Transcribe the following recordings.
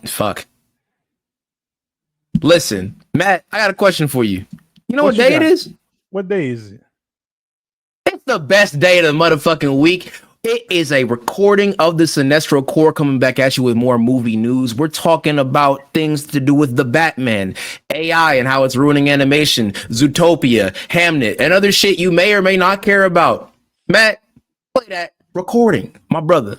fuck. Listen, Matt, I got a question for you. You know what day it is? What day is it? It's the best day of the motherfucking week. It is a recording of the Cinestro Core coming back at you with more movie news. We're talking about things to do with the Batman, AI and how it's ruining animation, Zootopia, Hamnet, and other shit you may or may not care about. Matt, play that recording, my brother.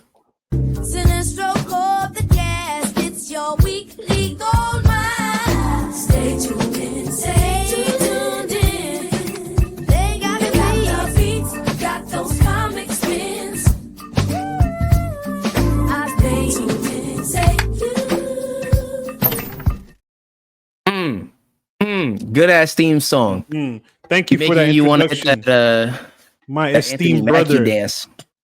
Cinestro Core, the cast, it's your weekly gold mine. Stay tuned in, stay tuned in. They got the beats, got those comic spins. I stay tuned in, stay tuned. Good ass theme song. Thank you for that. You want to hit that? My esteemed brother,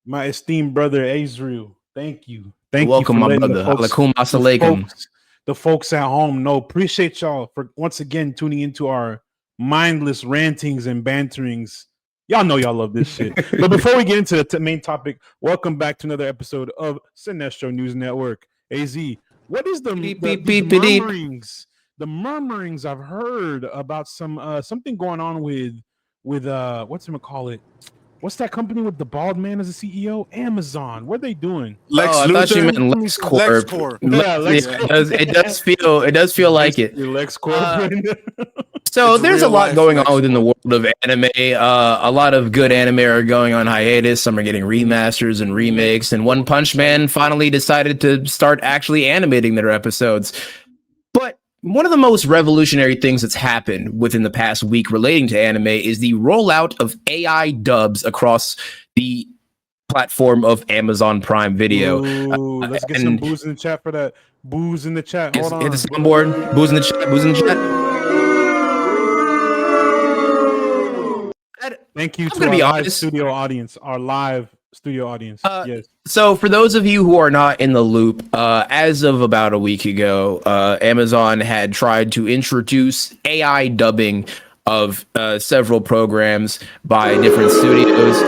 my esteemed brother, Azriel. Thank you. Welcome, my brother. The folks at home know. Appreciate y'all for once again tuning into our mindless rantings and banterings. Y'all know y'all love this shit. But before we get into the main topic, welcome back to another episode of Cinestro News Network. AZ, what is the murmurings I've heard about something going on with whatchamacallit? What's that company with the bald man as a CEO? Amazon. What are they doing? I thought you meant LexCorp. It does feel like it. LexCorp. So there's a lot going on within the world of anime. A lot of good anime are going on hiatus. Some are getting remasters and remakes. And One Punch Man finally decided to start actually animating their episodes. But one of the most revolutionary things that's happened within the past week relating to anime is the rollout of AI dubs across the platform of Amazon Prime Video. Let's get some booze in the chat for that. Booze in the chat. Hold on. Hit the soundboard. Booze in the chat. Booze in the chat. Thank you to our live studio audience. Yes. So for those of you who are not in the loop, as of about a week ago, Amazon had tried to introduce AI dubbing of several programs by different studios.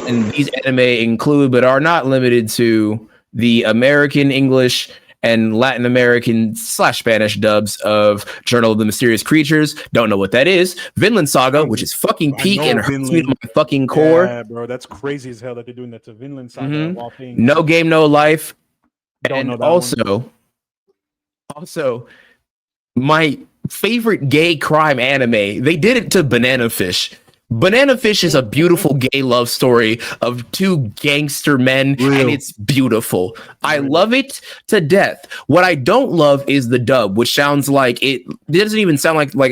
And these anime include, but are not limited to, the American English and Latin American / Spanish dubs of Journal of the Mysterious Creatures. Don't know what that is. Vinland Saga, which is fucking peak and hurts me to my fucking core. Yeah, bro, that's crazy as hell that they're doing that to Vinland Saga. No Game, No Life. Don't know that also, my favorite gay crime anime, they did it to Banana Fish. Banana Fish is a beautiful gay love story of two gangster men, and it's beautiful. I love it to death. What I don't love is the dub, which sounds like it doesn't even sound like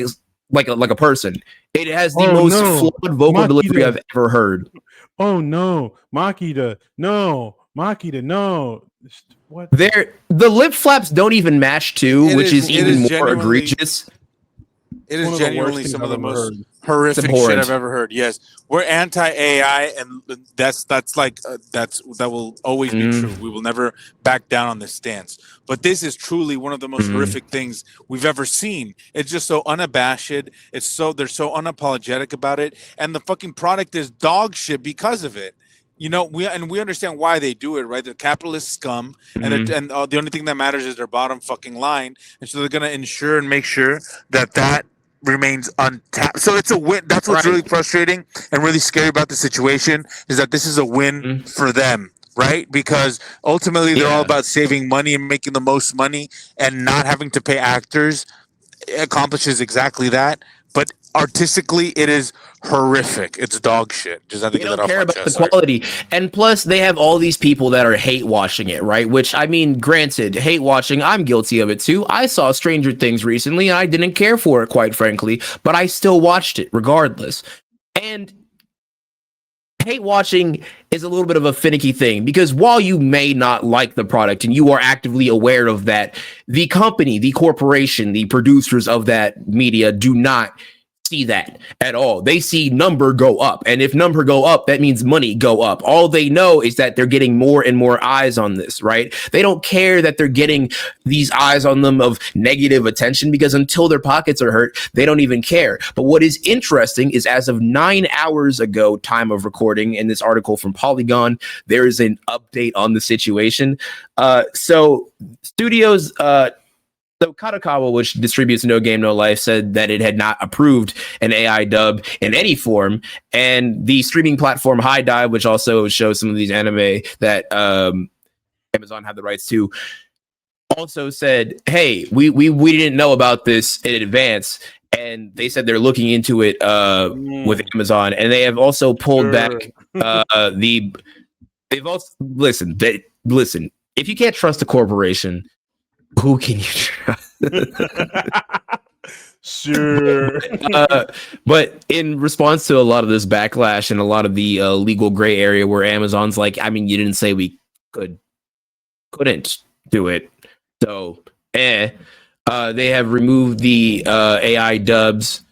a person. It has the most flawed vocal delivery I've ever heard. Oh no, Makita, no. What? The lip flaps don't even match too, which is even more egregious. It is genuinely some of the most horrific shit I've ever heard. Yes, we're anti-AI, and that will always be true. We will never back down on this stance. But this is truly one of the most horrific things we've ever seen. It's just so unabashed. They're so unapologetic about it, and the fucking product is dog shit because of it. You know, we understand why they do it, right? They're capitalist scum, and the only thing that matters is their bottom fucking line, and so they're gonna ensure and make sure that remains untapped. So it's a win. That's what's really frustrating and really scary about the situation, is that this is a win for them, right? Because ultimately they're all about saving money and making the most money, and not having to pay actors accomplishes exactly that. But artistically, it is horrific. It's dog shit. Just have to they don't care about the quality. And plus, they have all these people that are hate watching it, right? Which, I mean, granted, hate watching, I'm guilty of it too. I saw Stranger Things recently, and I didn't care for it, quite frankly, but I still watched it regardless. And hate watching is a little bit of a finicky thing, because while you may not like the product and you are actively aware of that, the company, the corporation, the producers of that media do not see that at all. They see number go up. And if number go up, that means money go up. All they know is that they're getting more and more eyes on this, right? They don't care that they're getting these eyes on them of negative attention, because until their pockets are hurt, they don't even care. But what is interesting is, as of 9 hours ago, time of recording, in this article from Polygon, there is an update on the situation. So studios, so Kadokawa, which distributes No Game No Life, said that it had not approved an AI dub in any form, and the streaming platform High Dive, which also shows some of these anime that Amazon had the rights to, also said, "Hey, we didn't know about this in advance," and they said they're looking into it with Amazon, and they have also pulled back the. They've also listen. If you can't trust a corporation, who can you trust? Sure. But in response to a lot of this backlash and a lot of the legal gray area where Amazon's like, I mean, you didn't say we couldn't do it. So, they have removed the AI dubs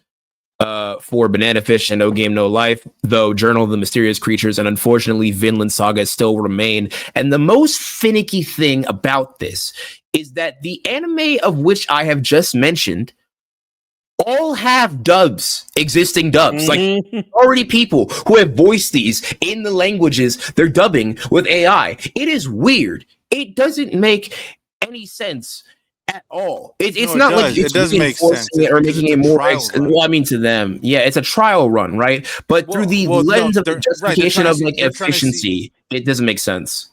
for Banana Fish and No Game No Life, though Journal of the Mysterious Creatures and unfortunately Vinland Saga still remain. And the most finicky thing about this is that the anime of which I have just mentioned all have dubs, existing dubs. Like, already people who have voiced these in the languages they're dubbing with AI. It is weird. It doesn't make any sense at all. It's not like it does make sense or making it more. Well, I mean, to them, yeah, it's a trial run, right? But through the lens of the justification of like efficiency, it doesn't make sense.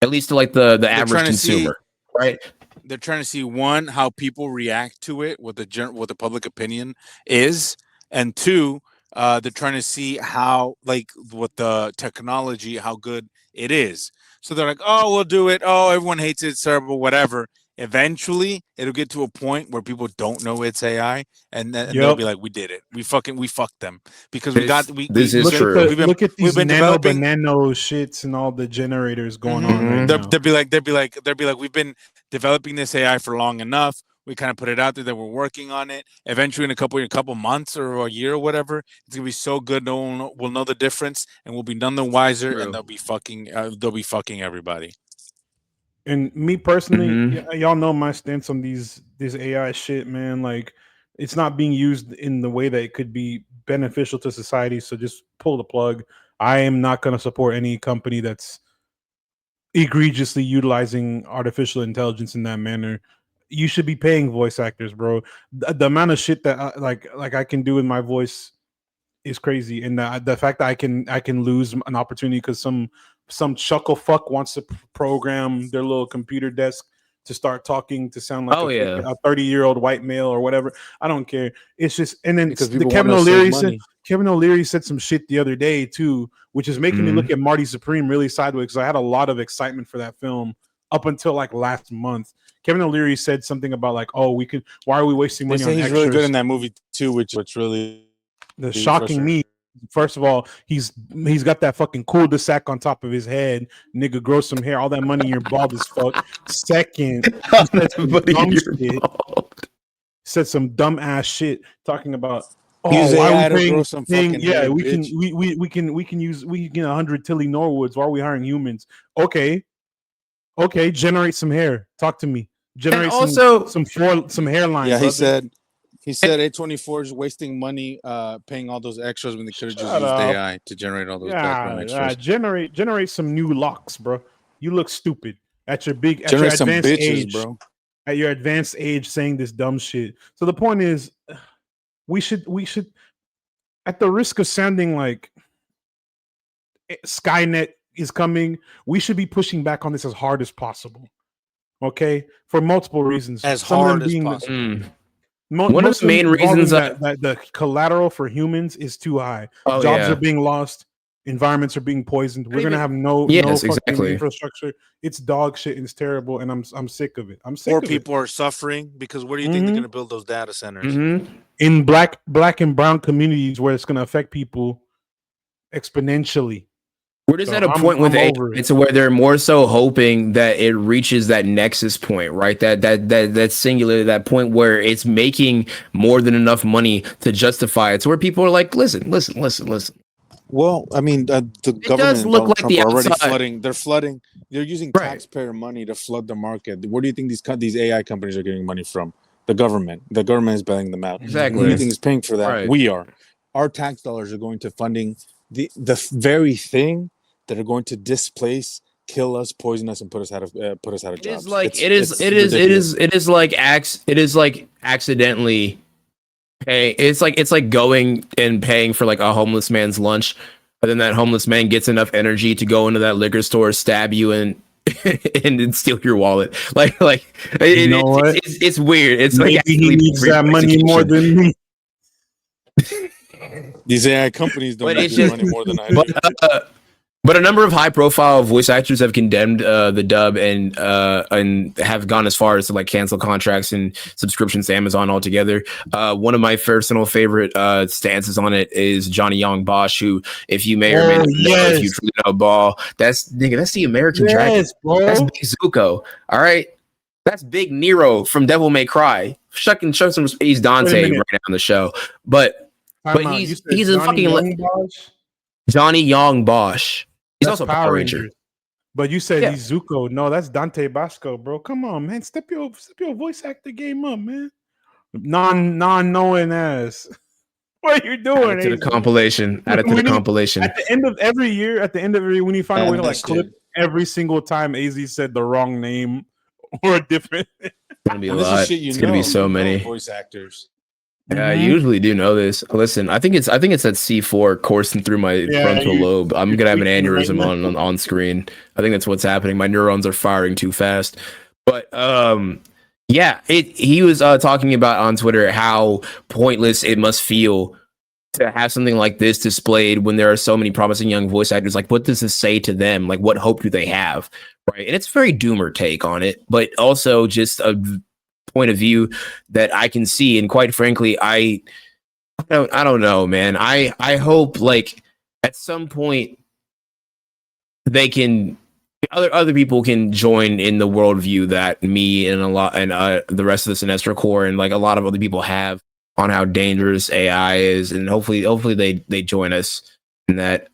At least to like the average consumer, right? They're trying to see, one, how people react to it, what the public opinion is, and two, they're trying to see how, like, what the technology, how good it is. So they're like, oh, we'll do it. Oh, everyone hates it. It's terrible, whatever. Eventually, it'll get to a point where people don't know it's AI, and then they'll be like, "We did it. We fucked them because this is true. Look at these nano shits and all the generators going on right now. They'll be like, we've been developing this AI for long enough. We kind of put it out there that we're working on it. Eventually, in a couple months or a year or whatever, it's gonna be so good, no one will know the difference, and we'll be none the wiser, and they'll be fucking everybody." And me personally, y'all know my stance on this AI shit, man. Like, it's not being used in the way that it could be beneficial to society. So just pull the plug. I am not going to support any company that's egregiously utilizing artificial intelligence in that manner. You should be paying voice actors, bro. The amount of shit that like I can do with my voice is crazy, and the fact that I can lose an opportunity because some chuckle fuck wants to program their little computer desk to start talking to sound like a 30-year-old white male or whatever. I don't care. It's just, and then Kevin O'Leary said some shit the other day too, which is making me look at Marty Supreme really sideways, because I had a lot of excitement for that film up until like last month. Kevin O'Leary said something about like, oh, why are we wasting money on extras? He's really good in that movie too, which really shocking me. First of all, he's got that fucking cul-de-sac on top of his head. Nigga, grow some hair. All that money, you're bald as fuck. Second, said some dumb ass shit talking about, oh, why are we paying? Yeah, we can use 100 Tilly Norwoods. Why are we hiring humans? Okay, generate some hair. Talk to me. Generate some hairlines. Yeah, He said A24 is wasting money paying all those extras when they could have just used AI to generate all those background extras. Generate some new locks, bro. You look stupid at your advanced age, bro. At your advanced age, saying this dumb shit. So the point is, we should, at the risk of sounding like Skynet is coming, we should be pushing back on this as hard as possible. Okay, for multiple reasons. As hard as possible. One of the main reasons that the collateral for humans is too high. Jobs are being lost, environments are being poisoned. We're gonna have no infrastructure. It's dog shit and it's terrible, and I'm sick of it. Poor people are suffering because where do you think they're gonna build those data centers? In black and brown communities where it's gonna affect people exponentially. We're just So at a point with AI over it. to where they're more so hoping that it reaches that nexus point, right? That singular, that point where it's making more than enough money to justify it. So where people are like, listen. Well, I mean, the It government does and look Donald like Trump the are already outside. flooding. They're flooding. They're using Right. taxpayer money to flood the market. Where do you think these AI companies are getting money from? The government. The government is bailing them out. Exactly. Who do you think is paying for that? Right. We are. Our tax dollars are going to funding the very thing that are going to displace, kill us, poison us, and put us out of jobs. It is like It's it is like accidentally pay. It's like going and paying for like a homeless man's lunch, but then that homeless man gets enough energy to go into that liquor store, stab you, and and steal your wallet. It's weird. It's Maybe like he needs that money more than me. These AI companies don't But need it's this just- money more than I do. But a number of high-profile voice actors have condemned the dub and have gone as far as to like cancel contracts and subscriptions to Amazon altogether. One of my personal favorite stances on it is Johnny Young Bosch, who, if you may or may not know, if you truly know ball, that's the American Dragon. Bro. That's Big Zuko. All right, that's Big Nero from Devil May Cry. Show some. He's Dante right now on the show, but he's a fucking Johnny Young Bosch. He's That's also Power Ranger. But you said he's Zuko. No, that's Dante Basco, bro. Come on, man. Step your voice actor game up, man. Non-knowing ass. What are you doing? Add it to the compilation. Add it to the compilation. At the end of every year, when you find a way to like clip every single time AZ said the wrong name or different. It's gonna be a lot. It's gonna be so many voice actors. Yeah, I usually do know this. Listen, I think it's that C4 coursing through my frontal lobe. I'm gonna have an aneurysm on screen. I think that's what's happening. My neurons are firing too fast. But he was talking about on Twitter how pointless it must feel to have something like this displayed when there are so many promising young voice actors. Like, what does this say to them? Like, what hope do they have? Right, and it's a very doomer take on it, but also just a point of view that I can see, and quite frankly, I don't know, man. I hope like at some point they can other people can join in the worldview that me and the rest of the Cinestro core and like a lot of other people have on how dangerous AI is, and hopefully they join us in that.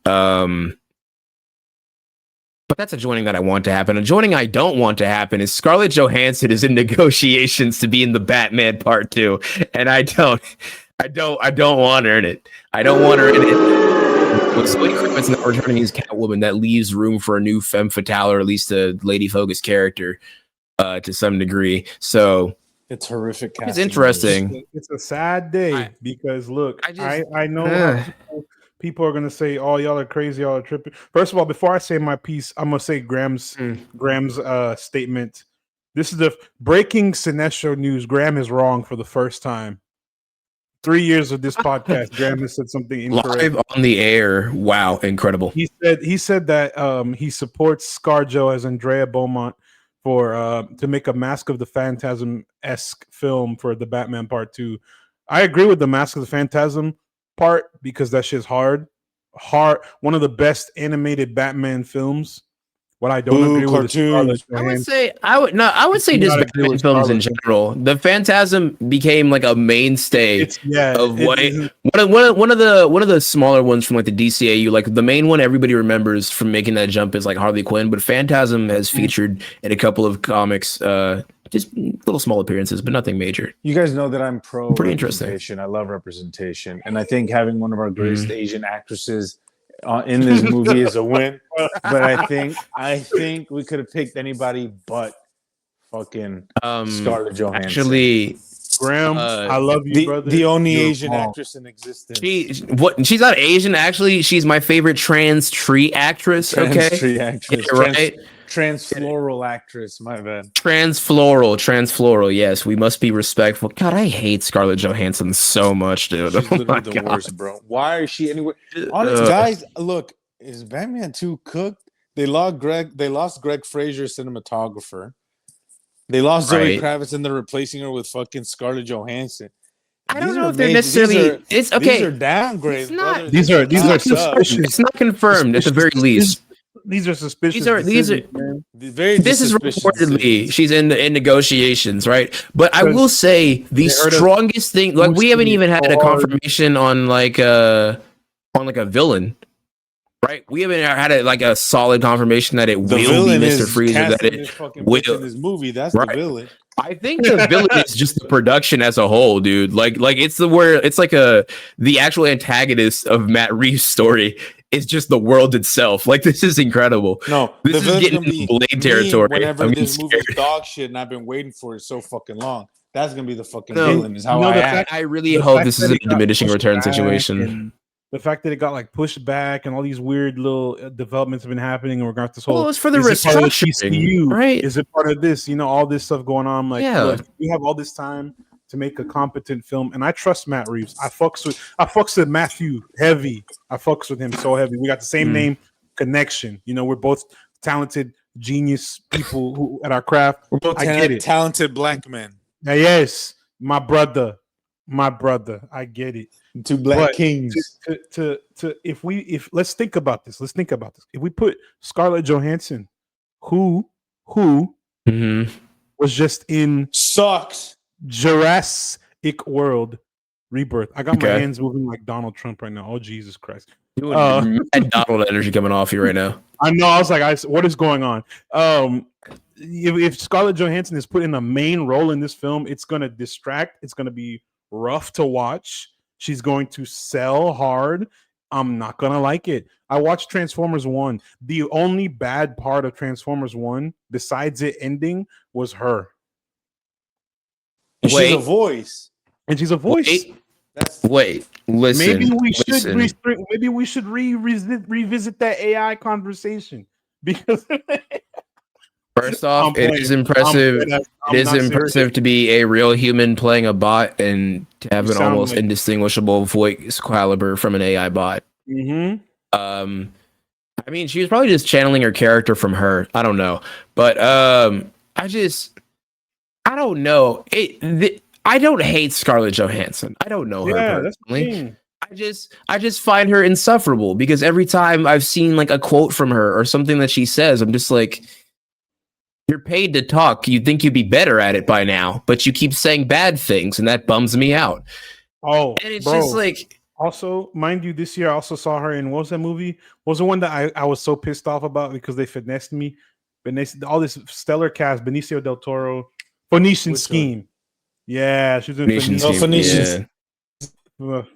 But that's a joining that I want to happen. A joining I don't want to happen is Scarlett Johansson is in negotiations to be in the Batman Part 2, and I don't want her in it. I don't want her in it. With Zoe Kravitz not returning as Catwoman, that leaves room for a new femme fatale, or at least a lady focused character to some degree. So it's horrific. It's interesting. It's a sad day because look, I know how people are gonna say, "Oh, y'all are crazy, y'all are tripping." First of all, before I say my piece, I'm gonna say Graham's statement. This is the breaking Cinestro news. Graham is wrong for the first time. 3 years of this podcast, Graham has said something incorrect. Live on the air. Wow, incredible. He said that he supports ScarJo as Andrea Beaumont for to make a Mask of the Phantasm-esque film for the Batman Part 2. I agree with the Mask of the Phantasm part because that shit's hard. One of the best animated Batman films. What I don't agree with is I would say just Batman films in general. The Phantasm became like a mainstay of one of the smaller ones from like the DCAU. Like the main one everybody remembers from making that jump is like Harley Quinn, but Phantasm has featured in a couple of comics, just little small appearances, but nothing major. You guys know that I'm pro pretty interesting. I love representation, and I think having one of our greatest Asian actresses in this movie is a win. But I think we could have picked anybody but fucking Scarlett Johansson. Actually, Graham, I love you, brother. The only Asian actress in existence. She's not Asian. Actually, she's my favorite trans tree actress. Tree actress. Yeah, right. Transfloral actress, my bad. Transfloral. Yes, we must be respectful. God, I hate Scarlett Johansson so much, dude. She's literally the worst, bro. Why is she anywhere? Honest, guys, look, is Batman 2 cooked? They lost Greg Fraser, cinematographer. They lost Zoe Kravitz, and they're replacing her with fucking Scarlett Johansson. I don't know if they're necessarily. It's okay. These are downgrades. It's not. Brother. These are suspicious. It's not confirmed at the very least. These are suspicious. These are very. This is reportedly she's in negotiations, right? But I will say the strongest thing, like we haven't even had a confirmation on like a villain, right? We haven't had a solid confirmation that it will be Mr. Freezer. That it will in this movie. That's right. The villain. I think the villain is just the production as a whole, dude. Like it's the actual antagonist of Matt Reeves' story is just the world itself. Like this is incredible. No, this is getting Blade territory. Whenever this movie's dog shit, and I've been waiting for it so fucking long. That's gonna be the fucking villain. Is how I act. I really hope this is a diminishing return situation. The fact that it got like pushed back and all these weird little developments have been happening in regards to this whole. Well, it's for the restructuring, right? Is it part of this? You know, all this stuff going on. Like, yeah, look, we have all this time to make a competent film, and I trust Matt Reeves. I fucks with Matthew heavy. I fucks with him so heavy. We got the same name connection. You know, we're both talented, genius people who at our craft. We're both talented black men. Now, yes, my brother. I get it. Two black kings. If let's think about this. If we put Scarlett Johansson, who was just in Jurassic World Rebirth. I got my hands moving like Donald Trump right now. Oh Jesus Christ! And Donald energy coming off you right now. I know. I was like, what is going on? If Scarlett Johansson is put in a main role in this film, it's gonna distract. It's gonna be rough to watch. She's going to sell hard. I'm not gonna like it. I watched Transformers 1. The only bad part of Transformers 1, besides it ending, was her. She's a voice. And she's a voice. Listen. Maybe we should revisit that AI conversation because first off, it is impressive. It is impressive to be a real human playing a bot and to have an almost indistinguishable voice caliber from an AI bot. Mm-hmm. I mean, she was probably just channeling her character from her. I don't know, but I don't know. I don't hate Scarlett Johansson. I don't know her personally. I just find her insufferable because every time I've seen like a quote from her or something that she says, I'm just like, you're paid to talk. You'd think you'd be better at it by now, but you keep saying bad things, and that bums me out. Oh, and it's just like. Also, mind you, this year I also saw her in, what was that movie? What was the one that I was so pissed off about because they finessed me? All this stellar cast, Benicio del Toro, Phoenician Scheme. Yeah, she was in Phoenician.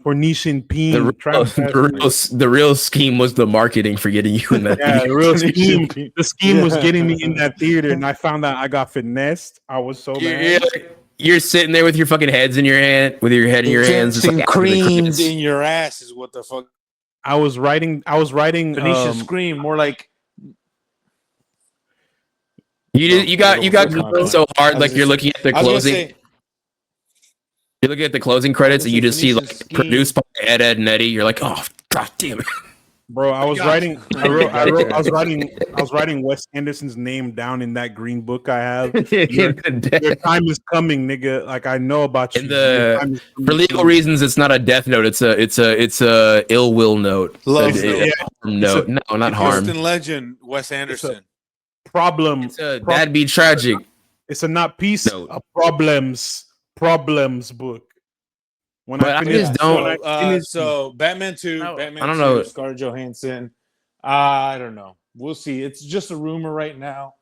Phoenician Peen. The real scheme was the marketing for getting you in that theater. The real scheme. The scheme was getting me in that theater, and I found out I got finessed. I was so mad. You're sitting there with your fucking heads in your hand, with your head in your hands. It's like creams in your ass is what the fuck. I was writing. Phoenician Scream, more like. You got going so hard, like you're looking at the closing. You're looking at the closing credits and you just see like produced by Ed and Eddie. You're like, oh god damn it, bro! I was writing Wes Anderson's name down in that green book I have. Your time is coming, nigga. Like I know about you. For legal reasons, it's not a death note. It's a ill will note. Love note. No, not harm. First in legend, Wes Anderson. Problem. That'd be tragic. It's a not peace. A problems book. So Batman 2, I don't know. Scarlett Johansson. I don't know. We'll see. It's just a rumor right now.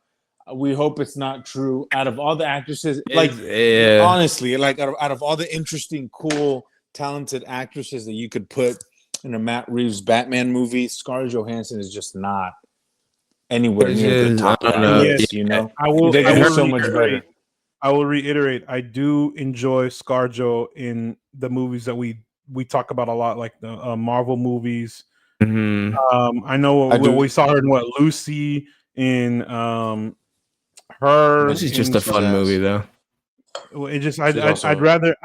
We hope it's not true. Out of all the actresses, honestly, like out of all the interesting, cool, talented actresses that you could put in a Matt Reeves Batman movie, Scarlett Johansson is just not anywhere near the top. You know, I will so much better. I will reiterate, I do enjoy ScarJo in the movies that we talk about a lot, like the Marvel movies. Mm-hmm. I know we saw her in Lucy in her. Lucy's just a fun movie though. It just I'd rather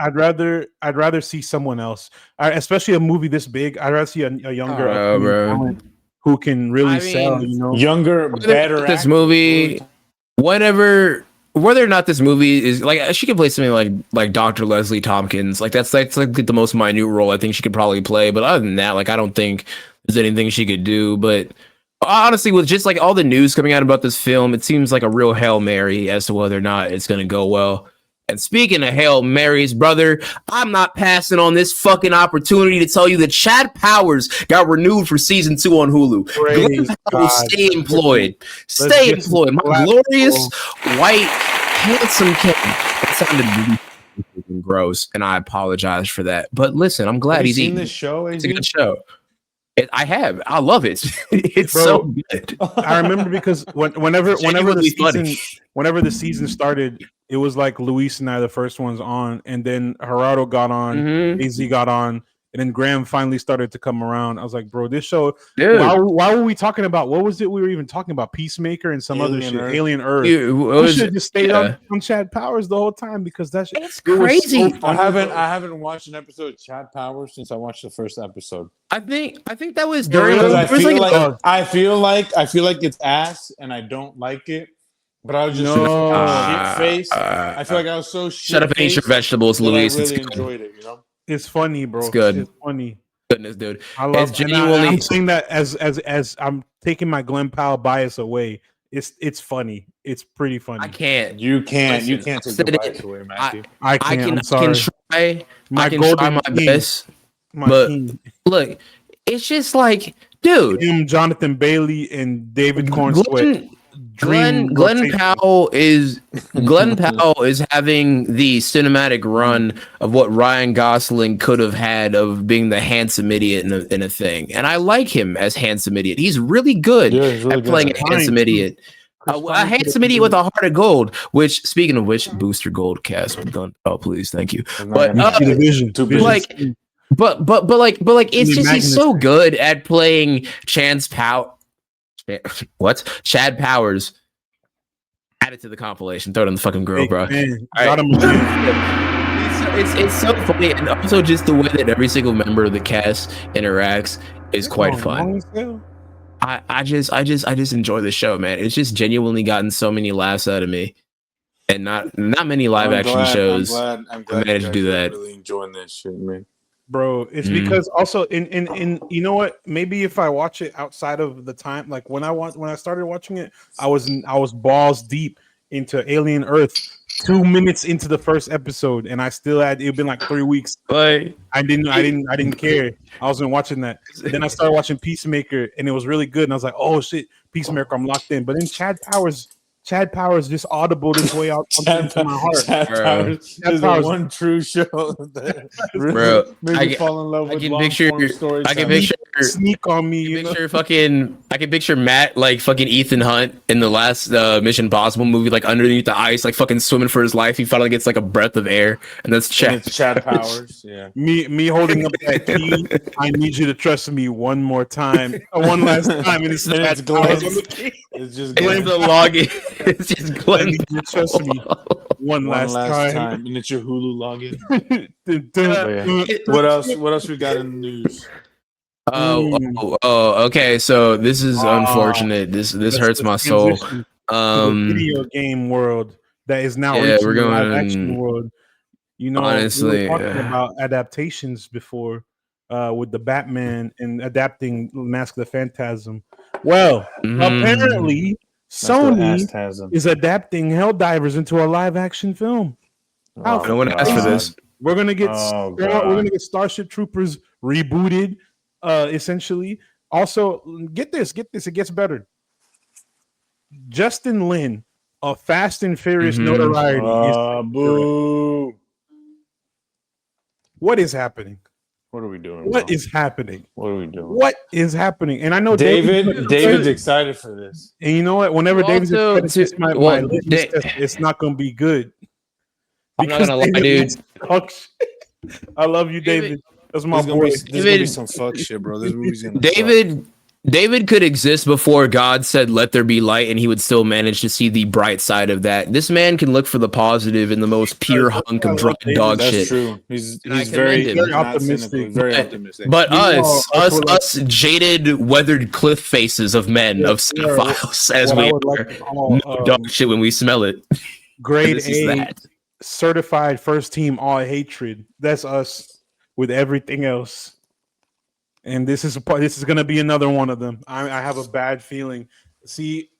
see someone else, especially a movie this big. I'd rather see a younger talent who can really sell. You know, younger, better. This movie, whenever whether or not this movie is like, she could play something like Dr. Leslie Tompkins. Like that's like the most minute role I think she could probably play. But other than that, like I don't think there's anything she could do. But honestly, with just like all the news coming out about this film, it seems like a real Hail Mary as to whether or not it's going to go well. And speaking of Hail Marys, brother, I'm not passing on this fucking opportunity to tell you that Chad Powers got renewed for season 2 on Hulu. Glenn Powell, stay employed. Stay employed. My glorious, white, handsome king. That sounded really gross, and I apologize for that. But listen, I'm glad he's eating. This show? It's a good show. I have. I love it. It's Bro, so good. I remember because whenever the season started, it was like Luis and I the first ones on, and then Gerardo got on, AZ got on, and then Graham finally started to come around. I was like, bro, this show. Why were we talking about? What was it we were even talking about? Peacemaker and some other shit. Alien Earth. We should have just stayed on Chad Powers the whole time because that shit. It's crazy. I haven't watched an episode of Chad Powers since I watched the first episode. I think that was during. I feel like it's ass, and I don't like it. But I was just shit face. I feel like I was so shut up and eat your vegetables, Luis. I really enjoyed it. You know, it's funny, bro. It's good. It's funny. Goodness, dude. I love. Genuinely, I'm saying that as I'm taking my Glenn Powell bias away. It's funny. It's pretty funny. I can't. You can't take the bias away, Matthew. I can try. I can try my best. But look, it's just like, dude. Him, Jonathan Bailey, and David Cornsweet. Glenn Powell is having the cinematic run of what Ryan Gosling could have had of being the handsome idiot in a thing, and I like him as handsome idiot. He's really good at playing a handsome idiot. A handsome idiot with a heart of gold. Which, speaking of which, Booster Gold cast. Oh, please, thank you. But like, it's just he's so good at playing Chad Powers. Add it to the compilation. Throw it on the fucking grill, bro. It's so funny, and also just the way that every single member of the cast interacts is quite fun. I just enjoy the show, man. It's just genuinely gotten so many laughs out of me, and not many live action shows I'm glad managed to do that. Really enjoying that shit, man. Bro, it's because also in you know what? Maybe if I watch it outside of the time, like when I started watching it, I was balls deep into Alien Earth 2 minutes into the first episode, and I still it'd been like 3 weeks. But I didn't care. I wasn't watching that. Then I started watching Peacemaker, and it was really good. And I was like, oh shit, Peacemaker, I'm locked in. But then Chad Powers just audible this way out into my heart. Chad Powers is the one true show that really made me fall in love with long-form stories. I can picture sneak on me. I can picture Matt like fucking Ethan Hunt in the last Mission Impossible movie, like underneath the ice, like fucking swimming for his life. He finally gets like a breath of air, and that's Chad. And it's Chad Powers. Yeah. Me holding up that key. I need you to trust me one more time, one last time, and it's Glenn. It's just Glenn the login. It's just Glenn. You trust me one last time. And it's your Hulu login. What else we got in the news? Okay. So this is unfortunate. This hurts my soul. Video game world that is now reaching the live action world. You know, honestly, we were talking about adaptations before with the Batman and adapting Mask of the Phantasm. Well, apparently Sony is adapting Helldivers into a live action film. No one asked for this. We're gonna get Starship Troopers rebooted, essentially. Also, get this, it gets better. Justin Lin of Fast and Furious notoriety. Boo! What is happening? What are we doing? What is happening? What are we doing? What is happening? And I know David's excited for this. And you know what? Whenever David's excited, my list, it's not going to be good. I'm not gonna lie, dude. I love you, David. That's my boy. There's gonna be some fuck shit, bro. This movie's gonna David could exist before God said, "Let there be light," and he would still manage to see the bright side of that. This man can look for the positive in the most pure hunk of dry dog shit. That's true. He's very optimistic. Very optimistic. But us jaded, weathered cliff faces of men of cinephiles, as we are, dog shit when we smell it. grade This is A, that. certified first team all hatred. That's us with everything else. And this is going to be another one of them. I have a bad feeling. See,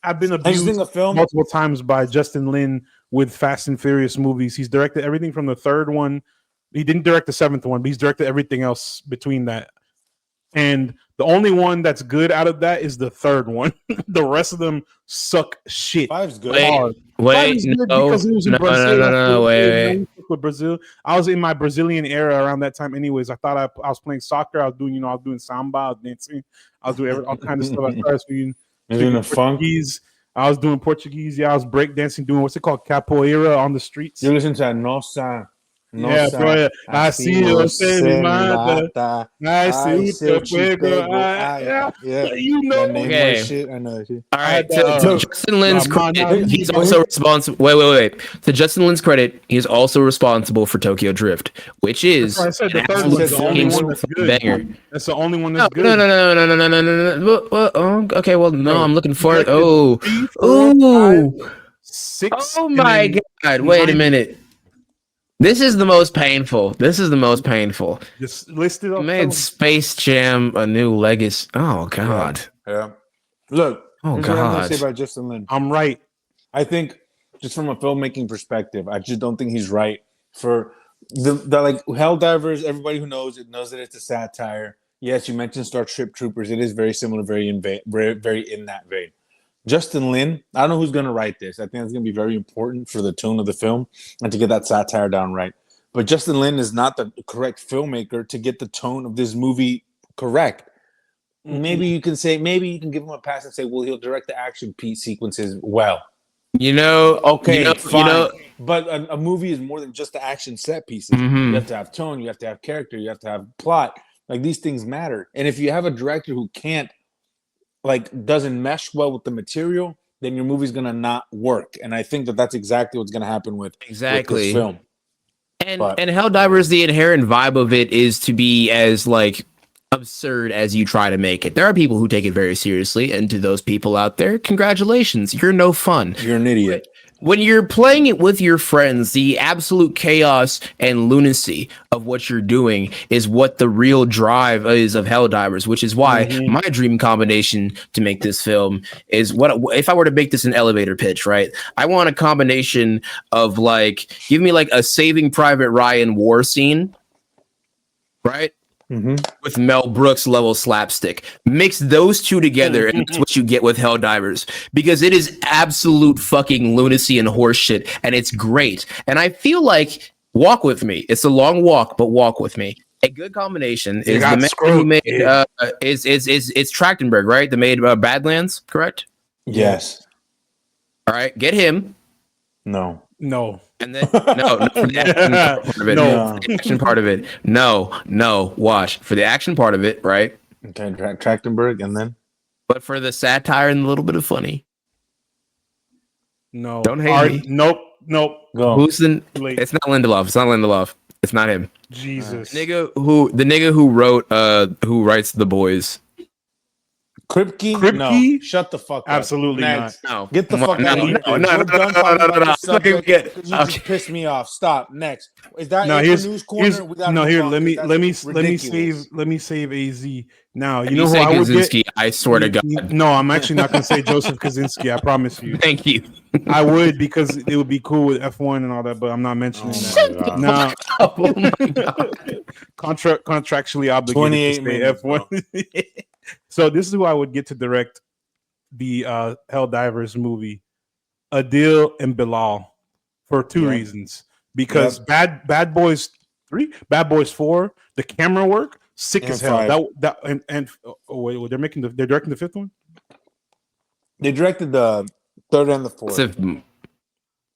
I've been abused multiple times by Justin Lin with Fast and Furious movies. He's directed everything from the third one. He didn't direct the seventh one, but he's directed everything else between that. And the only one that's good out of that is the third one. The rest of them suck shit. Five's good. Wait, because it was in no, Brazil. no, wait. With Brazil, I was in my Brazilian era around that time. Anyways, I thought I was playing soccer. I was doing samba, I was dancing, I was doing all kinds of stuff. I started speaking Portuguese. I was doing Portuguese. Yeah, I was breakdancing, doing what's it called, capoeira on the streets. You listen to Nossa. Yeah, bro. I see you say me mata. I see you know. Okay. Shit. I know shit. All right. To Justin Lin's credit, he's also responsible. Wait. To Justin Lin's credit, he's also responsible for Tokyo Drift, which is I said the third one's the only one that's good. Banger. That's the only one that's good. No. Okay, well, no, I'm looking for it. Oh, 6. Oh my God! Wait a minute. This is the most painful. Just listed off. Made Space Jam a new legacy. Oh God. Yeah. Look. Oh What I'm gonna God. say about Justin Lin. I'm right. I think just from a filmmaking perspective, I just don't think he's right for the like Helldivers. Everybody who knows it knows that it's a satire. Yes, you mentioned Starship Troopers. It is very similar, very in that vein. Justin Lin, I don't know who's going to write this. I think it's going to be very important for the tone of the film and to get that satire down right. But Justin Lin is not the correct filmmaker to get the tone of this movie correct. Mm-hmm. Maybe you can give him a pass and say, well, he'll direct the action piece sequences well. Fine. But a movie is more than just the action set pieces. Mm-hmm. You have to have tone, you have to have character, you have to have plot. Like, these things matter. And if you have a director who doesn't mesh well with the material, then your movie's gonna not work. And I think that's exactly what's gonna happen with this film. And Helldivers, the inherent vibe of it is to be as absurd as you try to make it. There are people who take it very seriously, and to those people out there, congratulations, you're no fun. You're an idiot. When you're playing it with your friends, the absolute chaos and lunacy of what you're doing is what the real drive is of Helldivers, which is why my dream combination to make this film is if I were to make this an elevator pitch, right? I want a combination of give me a Saving Private Ryan war scene, right? Mm-hmm. With Mel Brooks level slapstick. Mix those two together, and that's what you get with Helldivers, because it is absolute fucking lunacy and horseshit, and it's great. And I feel like, walk with me. It's a long walk, but walk with me. A good combination is the man who made it's Trachtenberg, right? That made Badlands, correct? Yes. All right, get him. No. And then for the action part of it. Watch for the action part of it, right? Okay, Trachtenberg, and then. But for the satire and a little bit of funny. No, don't hate me. Nope. Go. Who's it's not Lindelof. It's not him. Jesus. The nigga who wrote who writes The Boys. Kripke? No. Shut the fuck up. Absolutely Next. not. No. Get the fuck out of here. No. You just pissed me off. Stop. Next. Is that news corner? Let me save AZ. Now, you know who say I would Kaczynski, get? I swear to God. No, I'm actually not going to say Joseph Kaczynski. I promise you. Thank you. I would, because it would be cool with F1 and all that, but I'm not mentioning that. Now, oh my God. Contractually obligated to stay F1. So this is who I would get to direct the Helldivers movie, Adil and Bilal, for two reasons. Because Bad Boys 3, Bad Boys 4, the camera work, sick as hell. Wait, they're directing the fifth one? They directed the third and the fourth.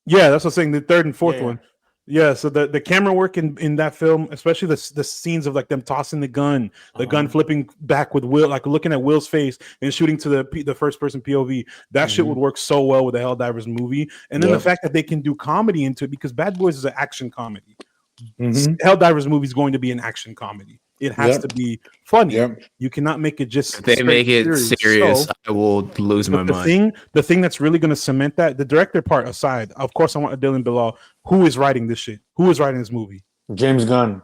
Yeah, that's what I'm saying. The third and fourth one. Yeah, so the camera work in that film, especially the scenes of them tossing the gun flipping back with Will, looking at Will's face and shooting to the first person POV. That shit would work so well with the Helldivers movie. And then the fact that they can do comedy into it, because Bad Boys is an action comedy. Helldivers movie is going to be an action comedy. It has Yep. to be funny. Yep. You cannot make it just If they straight make it serious, So, I will lose my but mind. the thing that's really going to cement that, the director part aside, of course, I want Dylan Bilal. Who is writing this shit? Who is writing this movie? James Gunn.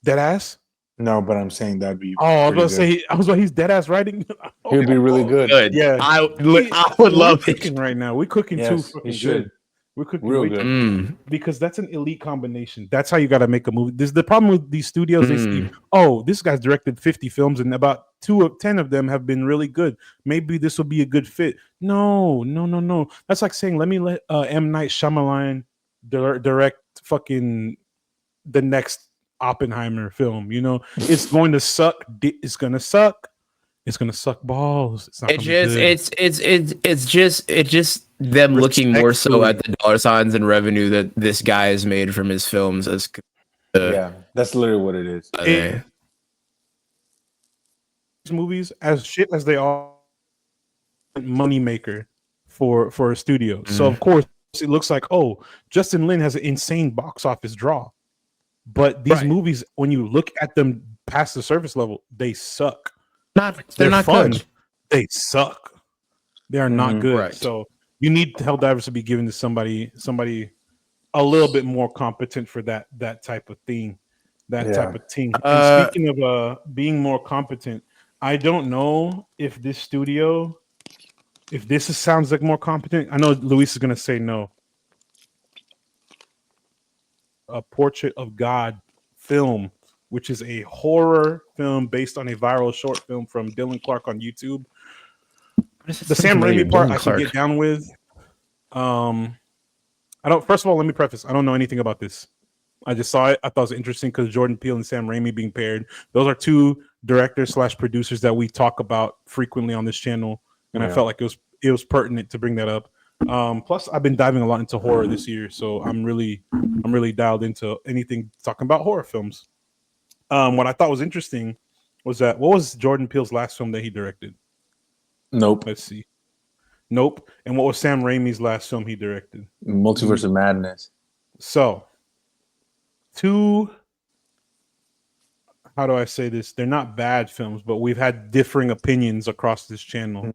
Dead ass. No, but I'm saying that'd be. Oh, I was pretty going to say, I was like, he's dead ass writing. He would be really good. Good. Yeah. I would We're love cooking it. right now. We're cooking too Yes, fucking he should. good. We're cooking Real way good. too because that's an elite combination. That's how you got to make a movie. This is the problem with these studios. They see, oh, this guy's directed 50 films and about 10 of them have been really good. Maybe this will be a good fit. No. That's like saying, let me let M. Night Shyamalan direct fucking the next Oppenheimer film. You know, it's going to suck. It's going to suck. It's gonna suck balls. It's not. It's just them looking more so at the dollar signs and revenue that this guy has made from his films as. Yeah, that's literally what it is. These movies, as shit as they are, money maker for a studio. So of course it looks like, oh, Justin Lin has an insane box office draw, but these movies, when you look at them past the surface level, they suck. They're not fun. Good. They suck. They are not good. Right. So you need Helldivers to be given to somebody a little bit more competent for that type of thing. Type of thing. And speaking of being more competent, I don't know if this sounds like more competent. I know Luis is gonna say no. A Portrait of God film, which is a horror film based on a viral short film from Dylan Clark on YouTube. The Sam Raimi part I can get down with. First of all, let me preface, I don't know anything about this. I just saw it. I thought it was interesting because Jordan Peele and Sam Raimi being paired. Those are two directors / producers that we talk about frequently on this channel. And I felt like it was pertinent to bring that up. Plus I've been diving a lot into horror this year. So I'm really dialed into anything talking about horror films. What I thought was interesting was that what was Jordan Peele's last film that he directed? Nope. Let's see. Nope. And what was Sam Raimi's last film he directed? Multiverse of Madness. So, how do I say this? They're not bad films, but we've had differing opinions across this channel.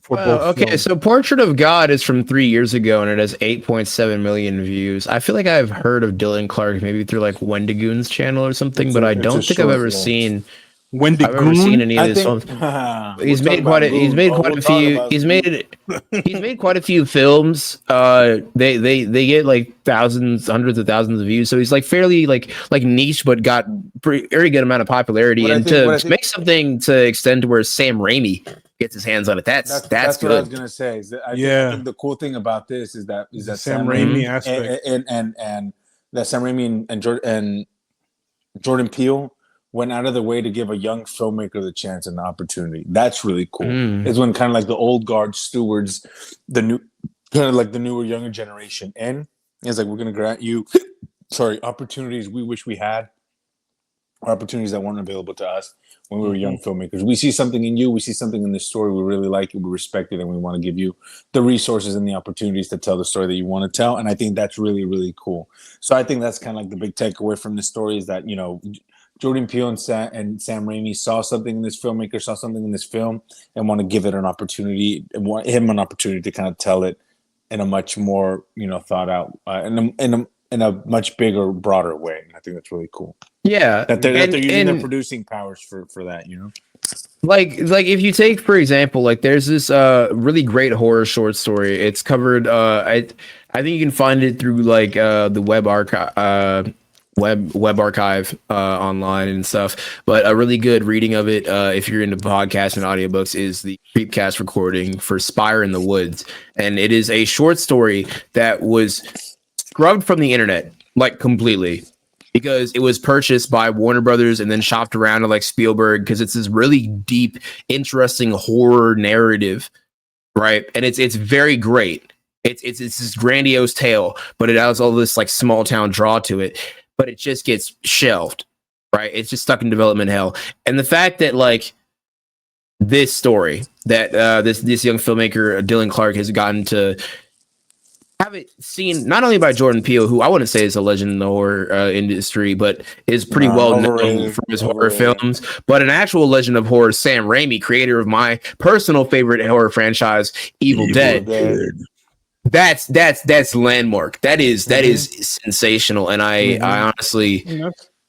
For both films. So Portrait of God is from 3 years ago and it has 8.7 million views. I feel like I've heard of Dylan Clark maybe through like Wendigoon's channel or something, but I don't think I've ever seen any of his films. He's made quite a few films. They get like hundreds of thousands of views. So he's like fairly like niche, but got very good amount of popularity. And to make something to extend to where Sam Raimi gets his hands on it, that's good. What I was gonna say. Is that I think the cool thing about this is that Sam Raimi aspect and that Sam Raimi and Jordan Peele went out of their way to give a young filmmaker the chance and the opportunity. That's really cool. It's when kind of like the old guard stewards the newer younger generation, and it's like, we're going to grant you opportunities we wish we had, or opportunities that weren't available to us when we were young filmmakers. We see something in you, we see something in this story, we really like it, we respect it, and we want to give you the resources and the opportunities to tell the story that you want to tell. And I think that's really, really cool. So I think that's kind of like the big takeaway from the story is that, you know, Jordan Peele and Sam Raimi saw something in this filmmaker, saw something in this film, and want to give it an opportunity, and want him an opportunity to kind of tell it in a much more, you know, thought out, in a much bigger, broader way. And I think that's really cool. Yeah, that they're using their producing powers for that, you know. Like if you take, for example, like there's this really great horror short story. It's covered. I think you can find it through like the web archive. Web archive online and stuff, but a really good reading of it if you're into podcasts and audiobooks is the Creepcast recording for Spire in the Woods, and it is a short story that was scrubbed from the internet like completely because it was purchased by Warner Brothers and then shopped around to like Spielberg because it's this really deep, interesting horror narrative, right? And it's very great. It's this grandiose tale, but it has all this like small town draw to it. But it just gets shelved, right? It's just stuck in development hell. And the fact that like this story that this young filmmaker Dylan Clark has gotten to haven't seen, not only by Jordan Peele, who I wouldn't say is a legend in the horror industry, but is pretty well known for his horror films, but an actual legend of horror, Sam Raimi, creator of my personal favorite horror franchise, Evil Dead. That's landmark. That is sensational, and I honestly,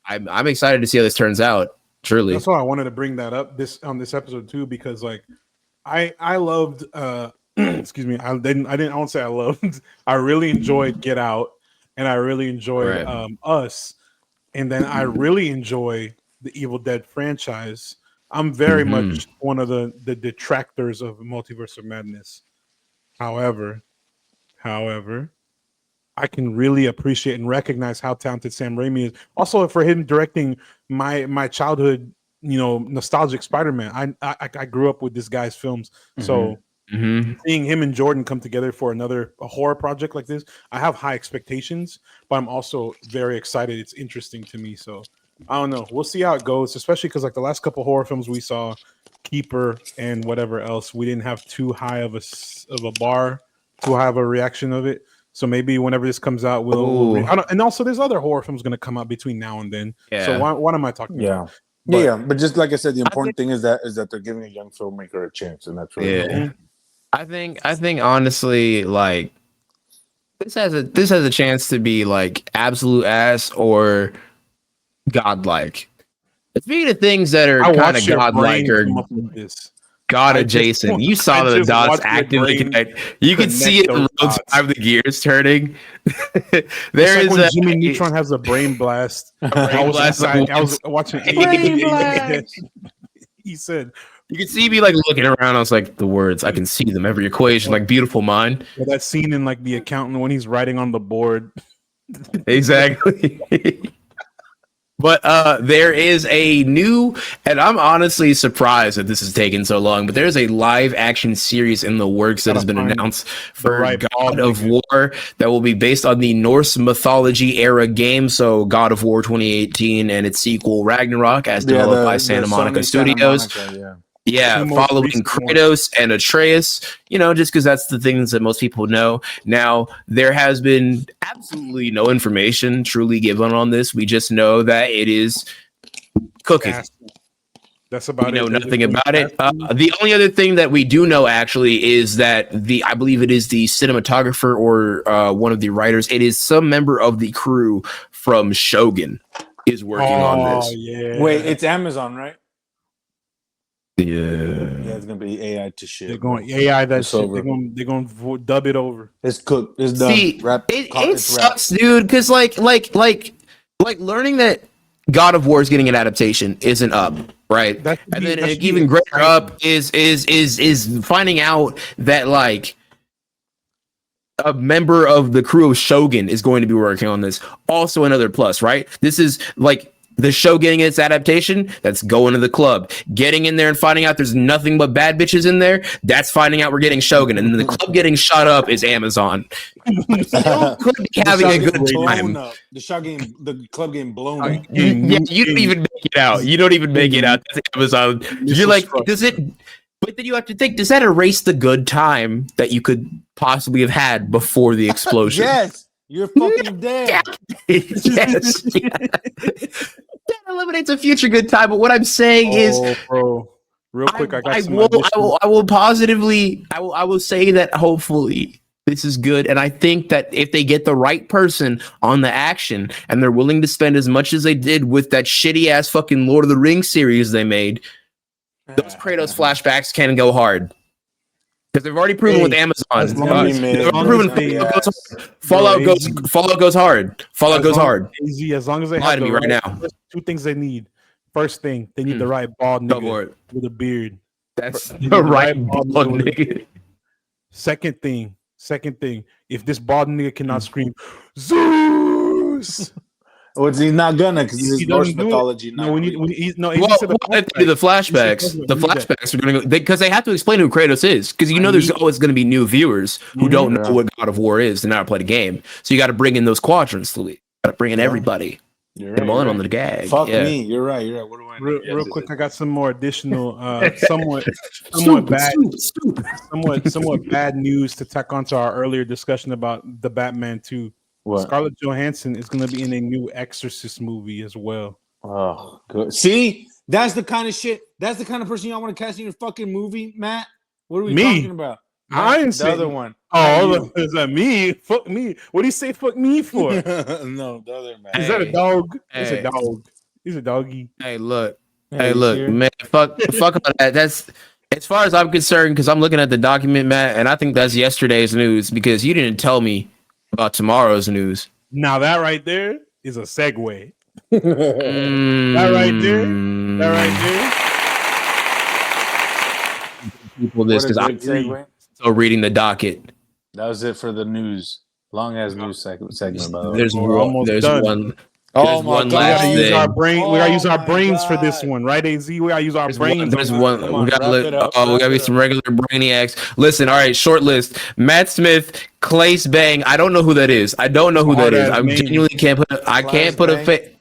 I'm excited to see how this turns out. Truly, that's why I wanted to bring that up on this episode too, because like I loved excuse me, I won't say I loved. I really enjoyed Get Out, and I really enjoyed Us, and then I really enjoy the Evil Dead franchise. I'm very much one of the detractors of Multiverse of Madness. However, I can really appreciate and recognize how talented Sam Raimi is. Also, for him directing my childhood, nostalgic Spider-Man. I grew up with this guy's films, so seeing him and Jordan come together for a horror project like this, I have high expectations, but I'm also very excited. It's interesting to me, so I don't know. We'll see how it goes, especially because like the last couple horror films we saw, Keeper and whatever else, we didn't have too high of a bar, too high of a reaction of it. So maybe whenever this comes out, and also there's other horror films going to come out between now and then. Yeah. So what am I talking about? But just like I said, the important thing is that they're giving a young filmmaker a chance, and that's really cool. I think honestly, like this has a chance to be like absolute ass or godlike. Speaking of things that are kind of godlike or God adjacent, you saw the dots actively connect. You can see it in real time, the gears turning. There is when Jimmy Neutron has a brain blast. I was watching he said, you can see me like looking around. I was like, the words, I can see them, every equation, like beautiful mind. Yeah, that scene in like The Accountant when he's writing on the board. Exactly. But there is a new, and I'm honestly surprised that this has taken so long, but there's a live action series in the works that has been announced for God of War that will be based on the Norse mythology era game. So God of War 2018 and its sequel Ragnarok, as developed by Santa Monica Studios. Following Kratos and Atreus, just because that's the things that most people know. Now, there has been absolutely no information truly given on this. We just know that it is cooking. That's about it. We know nothing about it. The only other thing that we do know actually is that I believe it is the cinematographer or one of the writers. It is some member of the crew from Shogun is working on this. Yeah. Wait, it's Amazon, right? Yeah, it's gonna be AI to shit. They're going AI that shit. Over. They're gonna dub it over. It's cooked. It's done. See, it sucks, dude. Because like learning that God of War is getting an adaptation isn't up, right? And then even greater up is finding out that like a member of the crew of Shogun is going to be working on this. Also another plus, right? This is like the show getting its adaptation, that's going to the club. Getting in there and finding out there's nothing but bad bitches in there, that's finding out we're getting Shogun. And then the club getting shut up is Amazon. Could be having a good time. The club getting blown up. Yeah, you don't even make it out. That's Amazon. You're like, does it... But then you have to think, does that erase the good time that you could possibly have had before the explosion? Yes. You're fucking dead. Yes. That eliminates a future good time. But what I'm saying is, bro, real quick, I will say that hopefully this is good. And I think that if they get the right person on the action and they're willing to spend as much as they did with that shitty ass fucking Lord of the Rings series they made, those Kratos flashbacks can go hard. Because they've already proven with Amazon. Fallout goes hard. Fallout goes hard. Easy, as long as they have right now. Two things they need. First thing, they need the right bald nigga with a beard. That's the right bald nigga. Second thing, if this bald nigga cannot scream Zeus, well, he's not gonna because he's Norse mythology. No, we need the flashbacks. The flashbacks are gonna go because they have to explain who Kratos is. Because there's always gonna be new viewers who don't know what God of War is and not play the game. So you got to bring in those quadrants. You got to bring in everybody. You're I'm on right. the gag. Fuck yeah. me. You're right. What do I know? Real quick, I got some more additional, somewhat bad news to tack onto our earlier discussion about the Batman 2. What? Scarlett Johansson is going to be in a new Exorcist movie as well. Oh, good. See, that's the kind of shit. That's the kind of person y'all want to cast in your fucking movie, Matt. What are we talking about? I didn't the say other one. Oh, is that me? Fuck me. What do you say? Fuck me for? No, the other man. Is that a dog? Hey. It's a dog. He's a doggy. Hey, look. Hey, sure? Man. Fuck all that. That's as far as I'm concerned, because I'm looking at the document, Matt, and I think that's yesterday's news because you didn't tell me about tomorrow's news. Now that right there is a segue. That right there. People, this because I'm still reading the docket. That was it for the news. Long as news segment, by the way. There's one. There's one. Oh There's my one God. last We gotta use thing. our brain. We gotta use our brains for this God. one, right? Az, we gotta use our brains. There's on one. this. We gotta wrap it up, we wrap gotta be it some up. regular brainiacs. Listen, all right, short list. Matt Smith, Clace Bang. I don't know who that is. I don't know who that is. I genuinely can't put. I can't put a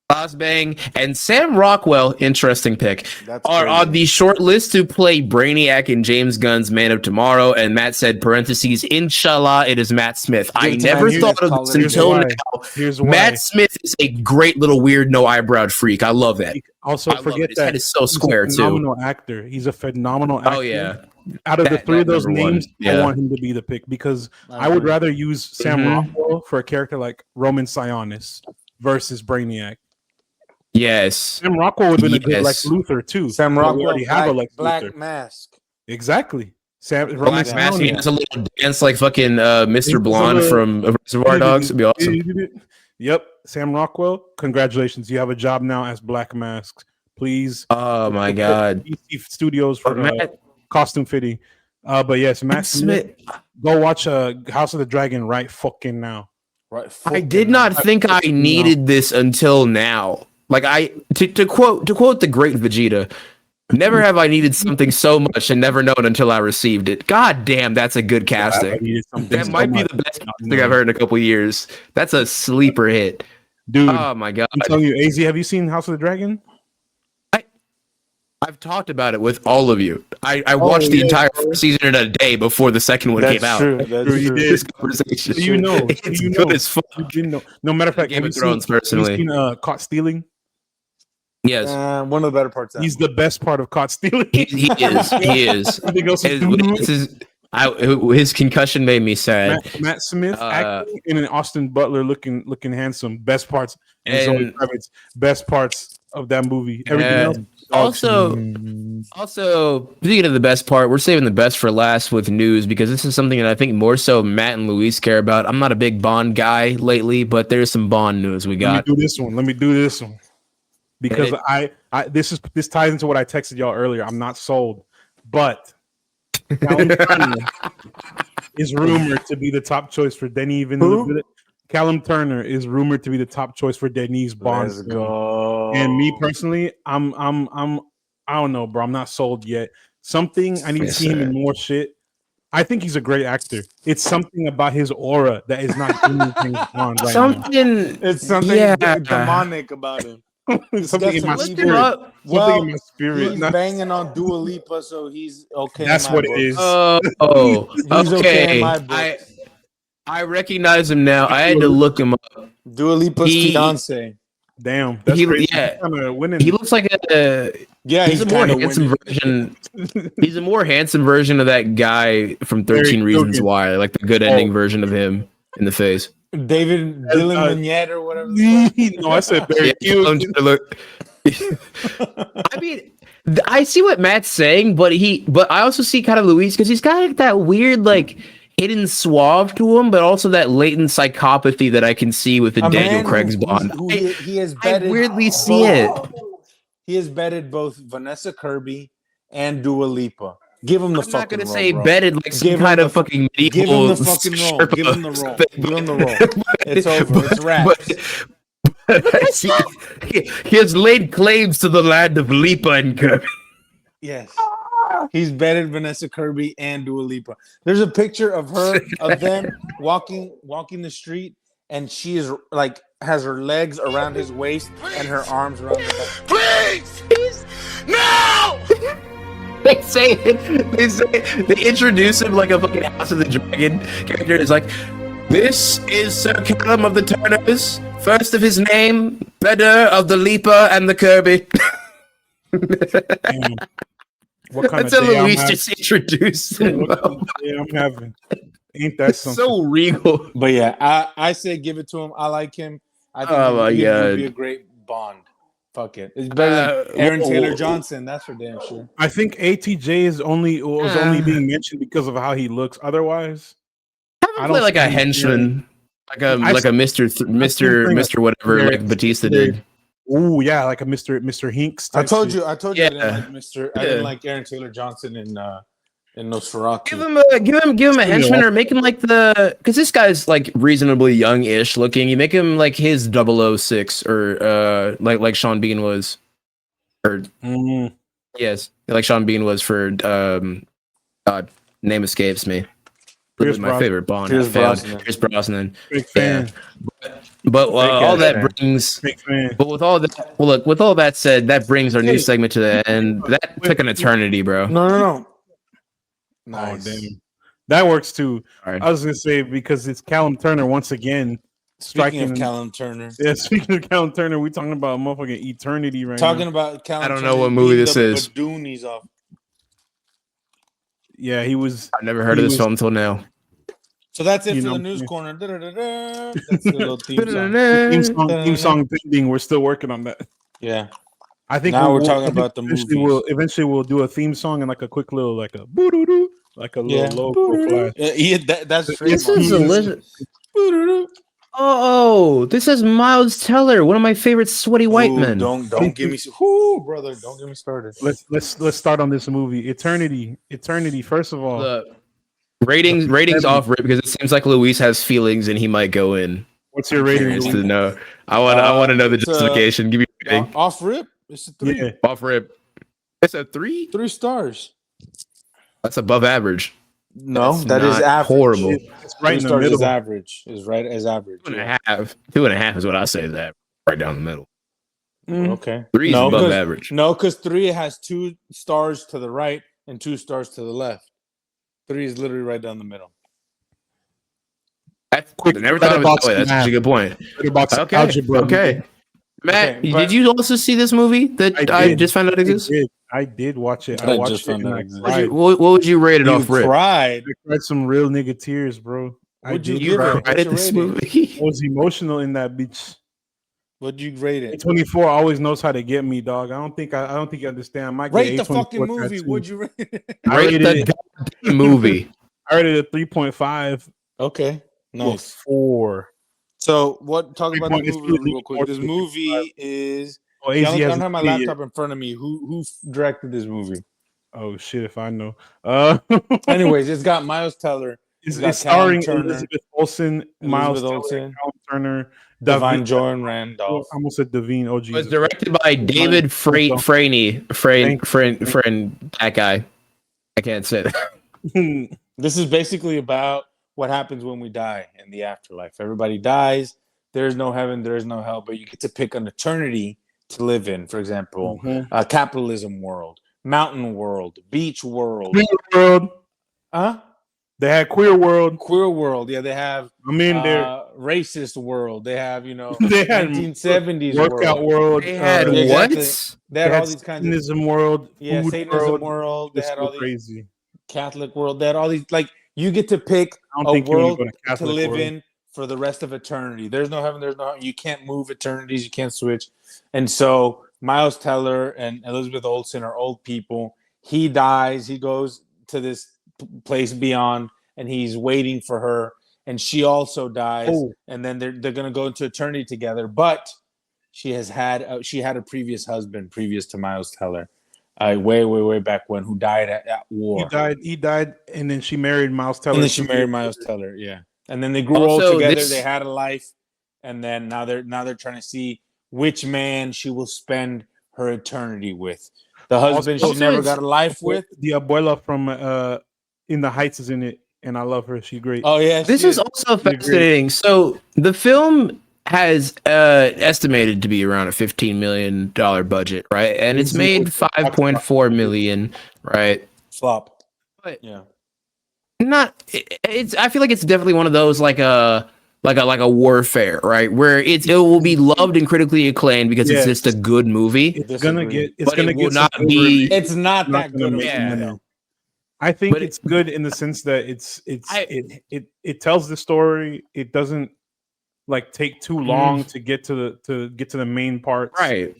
Class Bang and Sam Rockwell. Interesting pick. That's Are crazy. on the short list to play Brainiac in James Gunn's Man of Tomorrow. And Matt said parentheses. Inshallah, it is Matt Smith. I to never Matt, thought here's of this color. until why. now. Here's why. Matt Smith is a great little weird, no eyebrow freak. I love that. Also, I love forget it. His that head is so he's square a too. phenomenal actor. He's a phenomenal actor. Oh yeah. Out of the That- three of that those number one. names, Yeah. I want him to be the pick because I would rather use Sam Rockwell for a character like Roman Sionis versus Brainiac. Yes. Sam Rockwell would have been a good Lex Yes. Luthor too. Sam but we Rockwell, already have a Lex Black Luthor. Mask. Exactly. Roman Black Mask, he Sionis. has a little dance like fucking Mr. He's Blonde a- from Reservoir Dogs. It'd be awesome. Yep. Sam Rockwell, congratulations. You have a job now as Black Mask. Please. Oh my god. DC Studios for Matt costume fitting. But yes, Matt Smith, go watch House of the Dragon right fucking now. Right. I did not think I needed this until now. Like to quote the great Vegeta, never have I needed something so much and never known until I received it. God damn, that's a good casting. That might be the best casting I've heard in a couple years. That's a sleeper hit. Dude, Oh my god. I'm telling you, AZ, have you seen House of the Dragon? I've talked about it with all of you. I watched the entire first season in a day before the second one came out. True. That's True, you true. did. This conversation. You know, It's you good know. as fuck. You didn't know. No matter of fact, Game have of you Thrones, seen, personally. have you seen Caught Stealing? Yes. One of the better parts. He's the best part of Caught Stealing. He is. He is. Everything else is His concussion made me sad. Matt Smith acting in an Austin Butler looking handsome. Best parts. And Zoe And- Kravitz, best parts of that movie. Everything else. Also, speaking of the best part, we're saving the best for last with news because this is something that I think more so Matt and Luis care about. I'm not a big Bond guy lately, but there's some Bond news we got. Let me do this one. Because this ties into what I texted y'all earlier. I'm not sold, but Callum Turner is rumored to be the top choice for Denis Villeneuve. Callum Turner is rumored to be the top choice for Denis Bond. Let's go. And me personally, I don't know, bro. I'm not sold yet. Something I need to see him in more shit. I think he's a great actor. It's something about his aura that is not giving things on right now. It's something demonic about him. Something in my Look him spirit. up. Something in my spirit. He's banging on Dua Lipa, so he's okay. That's in my what book. it is. Oh, He's okay in my okay. book. I recognize him now. I had to look him up. Dua Lipa's fiance. Damn, that's crazy. Yeah. Winning. He looks like he's a more handsome version. He's a more handsome version of that guy from 13 Reasons Why, like the good ending version of him in the face. David Dylan Mignette or whatever. No, I said very cute. Look. I mean, I see what Matt's saying, but I also see kind of Luis because he's got like that weird like hidden suave to him, but also that latent psychopathy that I can see with the Daniel Craig's Bond. He has betted I weirdly see it. He has betted both Vanessa Kirby and Dua Lipa. Give him the I'm fucking not gonna role, say bro. betted like some Give kind him of fucking medieval. Give him the fucking role. Give him the role. Give him the role. It's over. It's wrapped. He has laid claims to the land of Lipa and Kirby. Yes. He's betted Vanessa Kirby and Dua Lipa. There's a picture of them walking the street, and she is like has her legs around his waist and her arms around the back. Please! No! They say they introduce him like a fucking House of the Dragon character. It's like, this is Sir Callum of the Turners, first of his name, better of the Leaper and the Kirby. Damn. What kind That's how of day Luis I'm just introduced him. What kind of day I'm having? Ain't that something? So regal. But yeah, I say give it to him. I like him. I think Oh my he God. would be a great Bond. Fuck it. It's better than Aaron Taylor Johnson. That's for damn sure. I think ATJ was only being mentioned because of how he looks. Otherwise, I don't play like a henchman, like a Mr. whatever, like Batista did. Oh yeah, like a Mr. Hinks. I told you. Yeah. I didn't like Mr. I didn't like Aaron Taylor Johnson in Nosferatu. Give him a henchman, or make him like because this guy's like reasonably young-ish looking. You make him like his 006 or like Sean Bean was, or yes, like Sean Bean was for name escapes me. Pierce My favorite Bond. Pierce Brosnan. Big fan. But all that brings. Big fan. But with all that, well, look. With all that said, that brings our new segment to the end. That took an eternity, bro. No. Nice. Oh, damn. That works too. Right. I was gonna say because it's Callum Turner once again. Speaking of Callum Turner. Yeah, speaking of Callum Turner, we're talking about motherfucking eternity right Talking now. about Callum I don't Turner know what movie this is. Doonies off. Yeah, he was. I've never heard of this film until now. So that's it for the news corner. That's the little theme song pending. We're still working on that. Yeah. I think now we're talking about the movies. Eventually we'll do a theme song and like a quick little like a boo-doo-doo, like a little low flash. That's this is delicious. Oh, this is Miles Teller, one of my favorite sweaty white men. Don't give me brother, don't get me started. Let's start on this movie. Eternity. First of all, ratings off rip because it seems like Luis has feelings and he might go in. What's your rating? To know. I want to know the justification. Give me a rating. Off rip. It's a 3. Yeah. Off rip. It's a 3. 3 stars. That's above average. No, That's that is average. Horrible. It's right in the middle. Is average. Is right as average. 2.5. 2.5 is what I say is that. Right down the middle. Okay. 3 is above average. No, because 3 has 2 stars to the right and 2 stars to the left. 3 is literally right down the middle. That's quick. Never thought of it that way. That's actually a good point. Okay. Matt, did you also see this movie that I just found out exists? I did watch it. I watched it. What would you rate it off? I cried some real nigga tears, bro. Would you rate this movie? I was emotional in that bitch. Would you rate it? 24 always knows how to get me, dog. I don't think you understand. I might rate the fucking movie. Would you rate it? I rated the movie. I rated it 3.5. Okay, nice. 4. So what? Talk about the movie real quick. This movie is. I don't have my laptop in front of me. Who directed this movie? Oh shit! If I know. Anyways, it's got Miles Teller. It's starring Elizabeth Olsen, Miles Teller, Callum Turner, Divine Joan Randolph. I almost said Devine. Oh, Jesus. It was directed by David Franey. That guy. I can't say that. This is basically about what happens when we die in the afterlife. Everybody dies. There's no heaven. There's no hell. But you get to pick an eternity to live in. For example, a capitalism world, mountain world, beach world. Queer world. Huh? They had queer world. Queer world. Yeah, they have. They're racist world. They have, they had 1970s workout world. They had what? They had all these kinds of Satanism world. Yeah, Satanism world. They had all these crazy Catholic world. They had all these you get to pick a world to live in for the rest of eternity. There's no heaven. There's no. You can't move eternities. You can't switch. And so Miles Teller and Elizabeth Olsen are old people. He dies. He goes to this place beyond, and he's waiting for her. And she also dies. And then they're going to go into eternity together. But she had a previous husband, previous to Miles Teller. Way back when, who died at war. He died, and then she married Miles Teller. And then she married Miles Teller, yeah. And then they grew old together. They had a life, and then now they're trying to see which man she will spend her eternity with. The husband she never got a life with. The abuela from In the Heights is in it, and I love her. She's great. Oh yeah, this is also fascinating. So the film has estimated to be around a $15 million budget, right? And it's made 5.4 million, right? Flop. But Yeah. not it's I feel like it's definitely one of those like a warfare, right? Where it will be loved and critically acclaimed because it's just a good movie. It's gonna get not be. It's not that good. I think it's good in the sense that it tells the story. It doesn't like take too long to get to the main parts. Right.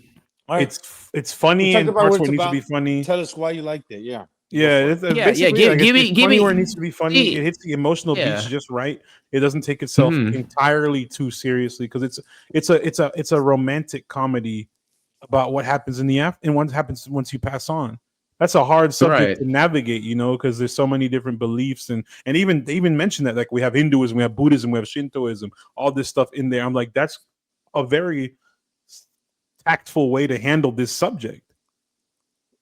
It's funny and parts where it needs to be funny. Tell us why you liked it. Yeah. Yeah. Give me where it needs to be funny. It hits the emotional beats just right. It doesn't take itself entirely too seriously because it's a romantic comedy about what happens and what happens once you pass on. That's a hard subject to navigate, because there's so many different beliefs and even they even mention that like we have Hinduism, we have Buddhism, we have Shintoism, all this stuff in there. I'm like, that's a very tactful way to handle this subject.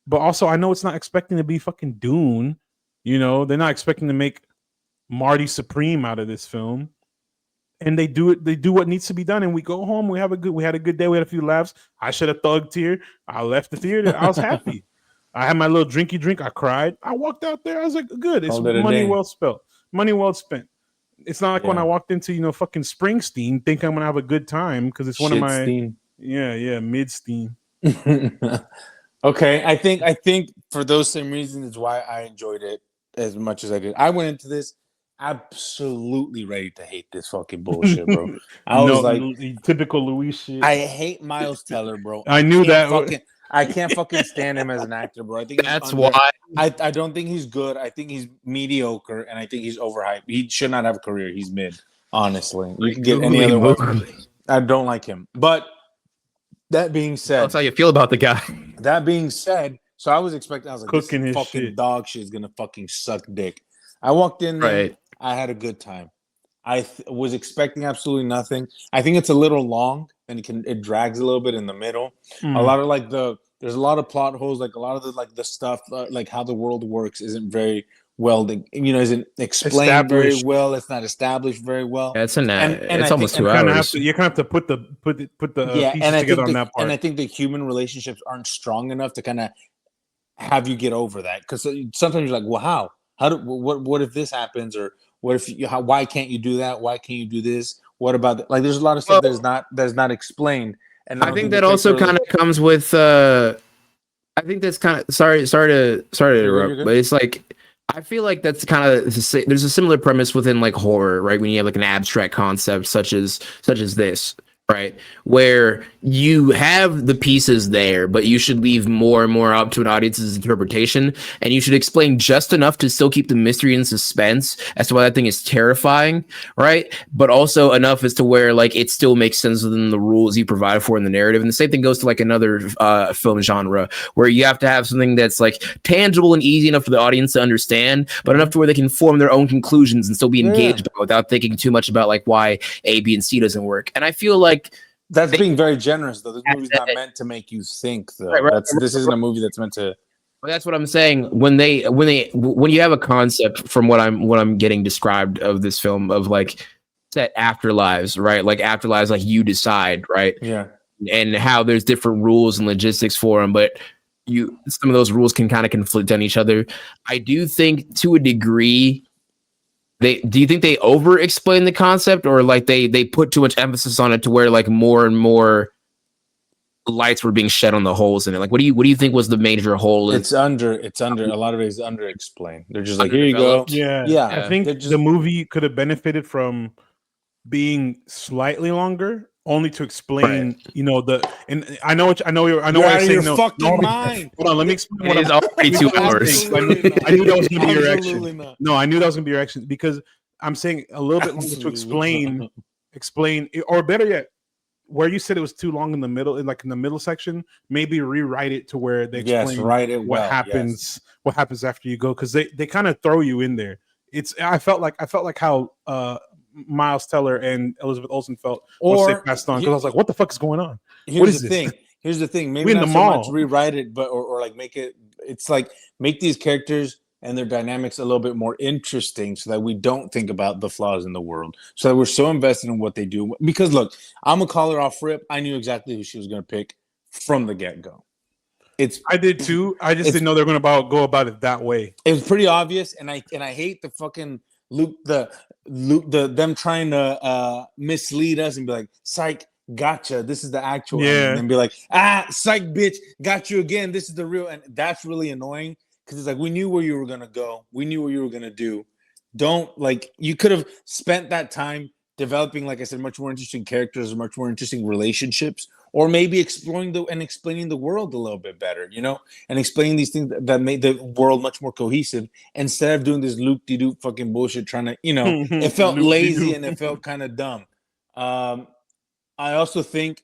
But also, I know it's not expecting to be fucking Dune. They're not expecting to make Marty Supreme out of this film. And they do it. They do what needs to be done, and we go home. We had a good day. We had a few laughs. I shed a thug tear. I left the theater. I was happy. I had my little drinky drink. I cried. I walked out there. I was like, good. It's money well spent. Money well spent. It's not like when I walked into fucking Springsteen, think I'm gonna have a good time because it's one of my mid-steam. Okay, I think for those same reasons is why I enjoyed it as much as I did. I went into this absolutely ready to hate this fucking bullshit, bro. I was like, typical Luis shit. I hate Miles Teller, bro. I knew that. I can't fucking stand him as an actor, bro. I think that's why I don't think he's good. I think he's mediocre, and I think he's overhyped. He should not have a career. He's mid, honestly. You can get any other one. I don't like him. But that being said, that's how you feel about the guy. That being said, so I was expecting, cooking this fucking shit. Dog shit is gonna fucking suck dick. I walked in there, I had a good time. I was expecting absolutely nothing. I think it's a little long and it drags a little bit in the middle. A lot of there's a lot of plot holes, like a lot of the stuff like how the world works isn't very well, isn't explained very well. It's not established very well. Yeah, it's almost 2 hours. You kind of have to put the pieces together on that part. And I think the human relationships aren't strong enough to kind of have you get over that, because sometimes you're like, well, what if this happens, or what if why can't you do that? Why can't you do this? What about that? Like, there's a lot of stuff that's not explained. And I think that also kind of comes with. I think that's kind of sorry to interrupt, but it's like I feel like that's kind of there's a similar premise within like horror, right? When you have like an abstract concept such as this, right? Where you have the pieces there, but you should leave more and more up to an audience's interpretation, and you should explain just enough to still keep the mystery and suspense as to why that thing is terrifying, right? But also enough as to where like it still makes sense within the rules you provide for in the narrative. And the same thing goes to like another film genre where you have to have something that's like tangible and easy enough for the audience to understand, but enough to where they can form their own conclusions and still be engaged without thinking too much about like why A, B, and C doesn't work. And I feel like that's being very generous, though. This movie's not meant to make you think, though. This isn't a movie that's meant to. Well, that's what I'm saying. When you have a concept, from what I'm getting described of this film, of like set afterlives, right? Like afterlives, like you decide, right? Yeah. And how there's different rules and logistics for them, but some of those rules can kind of conflict on each other. I do think to a degree. Do you think they over explain the concept, or like they put too much emphasis on it to where like more and more lights were being shed on the holes in it? Like, what do you think was the major hole? It's under a lot of it is under explained. They're just like, here you go. Yeah. I think the movie could have benefited from being slightly longer, only to explain, and I know what you're saying. Your fucking mind. Hold on, let me explain. It is already 2 hours. I knew that was going to be your reaction. No, I knew that was going to be your reaction, because I'm saying a little bit longer to explain, or better yet, where you said it was too long in the middle, in the middle section, maybe rewrite it to where they explain what happens after you go, because they kind of throw you in there. I felt like how Miles Teller and Elizabeth Olsen felt once they passed on, because I was like, what the fuck is going on? Here's the thing. Maybe not so much rewrite it, but or like make it. It's like make these characters and their dynamics a little bit more interesting so that we don't think about the flaws in the world. So that we're so invested in what they do. Because look, I'm gonna call her off rip. I knew exactly who she was gonna pick from the get-go. I did too. I just didn't know they're gonna go about it that way. It was pretty obvious, and I hate the fucking them trying to mislead us and be like, psych, gotcha, this is the actual, and then be like, psych, bitch, got you again, this is the real. And that's really annoying because it's like, we knew where you were gonna go, we knew what you were gonna do. Don't, like, you could have spent that time developing, like I said, much more interesting characters, much more interesting relationships, or maybe exploring and explaining the world a little bit better, you know, and explaining these things that made the world much more cohesive instead of doing this loop-de-doop fucking bullshit trying to, you know, it felt lazy and it felt kind of dumb. I also think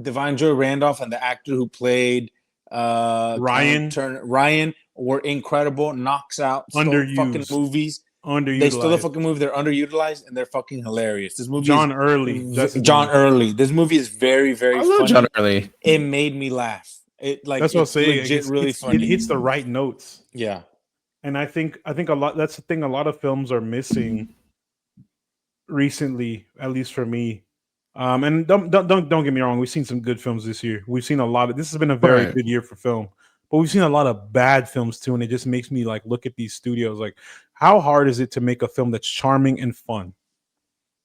Divine Joy Randolph and the actor who played Ryan were incredible, knocks out fucking movies. They still a fucking movie. They're underutilized and they're fucking hilarious. This movie, John Early. This movie is very, very funny. Love John Early. It made me laugh. That's what I'm saying. It's really funny. It hits the right notes. Yeah, and I think a lot. That's the thing. A lot of films are missing recently, at least for me. And don't get me wrong. We've seen some good films this year. We've seen a lot of. This has been a very good year for film. But we've seen a lot of bad films too, and it just makes me like look at these studios like, how hard is it to make a film that's charming and fun?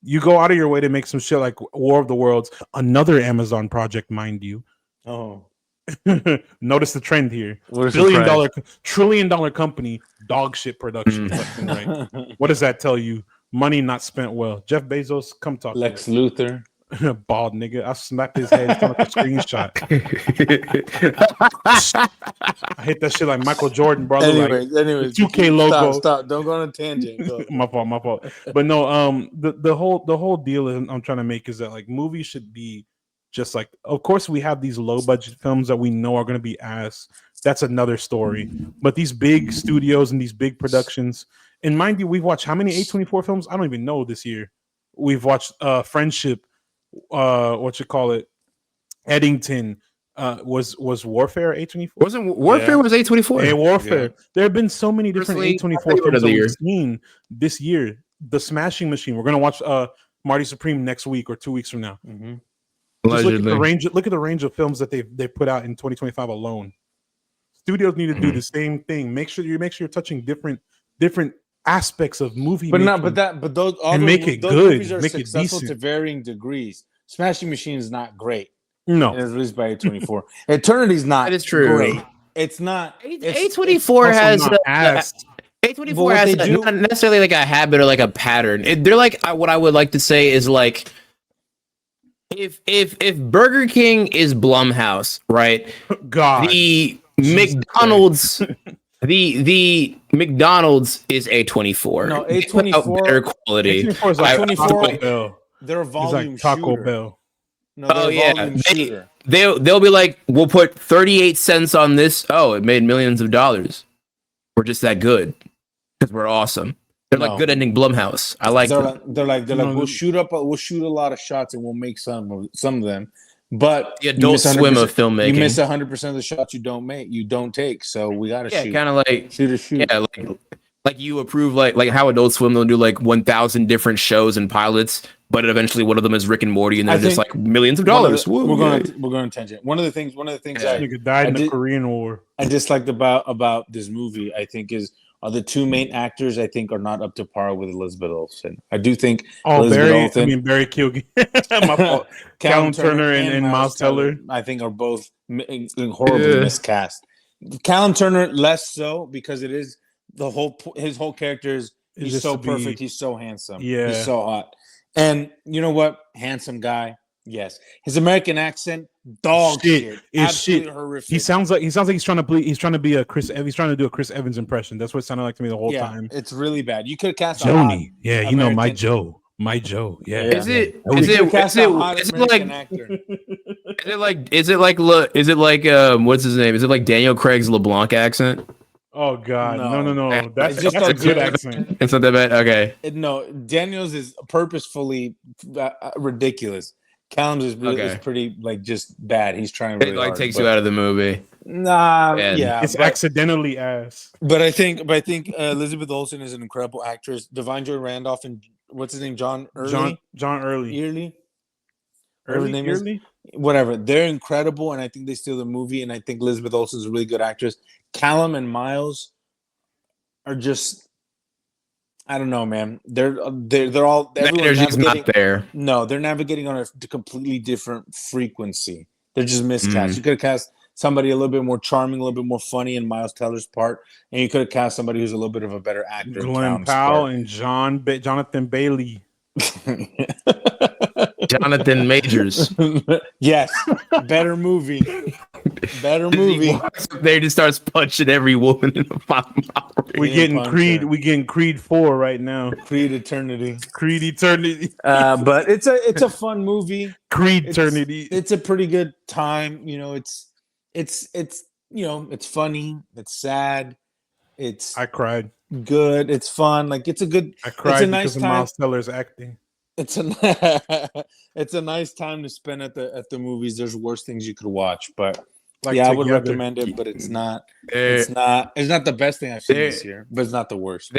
You go out of your way to make some shit like War of the Worlds, another Amazon project, mind you. Oh, notice the trend here. Trillion dollar company, dog shit production. Right? What does that tell you? Money not spent well. Jeff Bezos, come talk. Lex Luthor. Bald nigga. I smacked his head. It's like a screenshot. I hit that shit like Michael Jordan, brother. Anyways, 2K logo. Stop. Don't go on a tangent. Go. my fault. But no, the whole deal I'm trying to make is that like movies should be just like, of course we have these low budget films that we know are going to be ass. That's another story. But these big studios and these big productions, and mind you, we've watched how many A24 films? I don't even know this year. We've watched Friendship. Eddington was Warfare A24. Wasn't Warfare was A24? Yeah, Warfare. Yeah. There have been so many different A24 films that we've seen this year. The Smashing Machine. We're gonna watch Marty Supreme next week or 2 weeks from now. Mm-hmm. Just look at the range of films that they put out in 2025 alone. Studios need to do the same thing. Make sure you're touching different aspects of movie, but make it good, make it decent to varying degrees. Smashing Machine is not great. No, it was released by A24. Eternity's not. That is true. Great. It's not. A24 has A24 has not necessarily like a habit or like a pattern. They're like what I would like to say is like if Burger King is Blumhouse, right? God, the McDonald's. The McDonald's is A24. No, A24 better quality. A24 is like Taco Bell. They're a volume like Taco shooter. Bell. No, they'll be like, we'll put 38 cents on this. Oh, it made millions of dollars. We're just that good because we're awesome. They're like good ending Blumhouse. I like. They're like we'll shoot a lot of shots and we'll make some of them. But the Adult Swim of filmmaking. You miss 100% of the shots you don't take. So we gotta shoot. Kind of like shoot. Yeah, like you approve like how Adult Swim will do like 1,000 different shows and pilots, but eventually one of them is Rick and Morty, and they're just like millions of dollars. We're going to tangent. One of the things died in the Korean War. I disliked about this movie, I think, are the two main actors I think are not up to par with Elizabeth Olsen. I do think Barry Keoghan. My fault. Callum Turner and Miles Teller. I think are both horribly miscast. Callum Turner less so because it is his whole character he's so perfect. He's so handsome. Yeah, he's so hot. And you know what? Handsome guy. Yes, his American accent, dog shit. Absolutely horrific. He sounds like he's trying to be a Chris. He's trying to do a Chris Evans impression. That's what it sounded like to me the whole time. It's really bad. You could have cast Joni. You know my Joe. My Joe. Yeah. Is it like what's his name? Is it like Daniel Craig's LeBlanc accent? Oh God, no. That's a good accent. It's not that bad. Okay. No, Daniel's is purposefully ridiculous. Callum's is Okay. pretty like just bad. He's trying It really like hard, takes but- you out of the movie. Nah, And yeah, It's but, accidentally ass. but I think Elizabeth Olsen is an incredible actress. Divine Joy Randolph and what's his name, John Early, John Early. Yearly, whatever his name is. Early? Whatever. They're incredible, and I think they steal the movie. And I think Elizabeth Olsen is a really good actress. Callum and Miles are just, I don't know, man. They're all the energy's not there. No, they're navigating on a completely different frequency. They're just miscast. You could have cast somebody a little bit more charming, a little bit more funny in Miles Teller's part, and you could have cast somebody who's a little bit of a better actor. Glenn Powell and Jonathan Bailey. Jonathan Majors. Yes, better movie. Better movie. They just starts punching every woman in the bottom. We getting Creed. We getting Creed 4 right now. Creed Eternity. Creed Eternity. But it's a fun movie. Creed Eternity. It's a pretty good time. You know, it's you know, it's funny. It's sad. I cried. Good. It's fun. Like it's a good. I cried it's a nice because of time. Miles Teller's acting. It's a nice time to spend at the movies. There's worse things you could watch, but Like yeah, I would Together. recommend it. But it's not the best thing I've seen this year, but it's not the worst.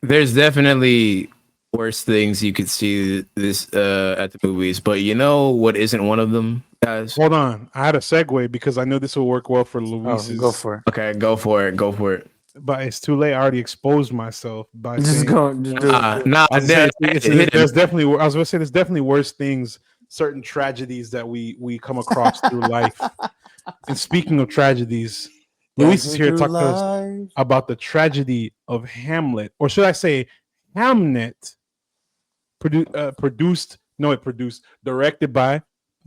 There's definitely worse things you could see this at the movies, but you know what isn't one of them, guys? Hold on. I had a segue because I know this will work well for Luis's. Go for it. Okay, go for it. Go for it. But it's too late. I already exposed myself by Just saying, go. Just do it. Nah, I was gonna say, there's definitely. I was going to say there's definitely worse things, certain tragedies that we come across through life. And speaking of tragedies, Luis is here to talk to us about the tragedy of Hamlet, or should I say, Hamnet, directed by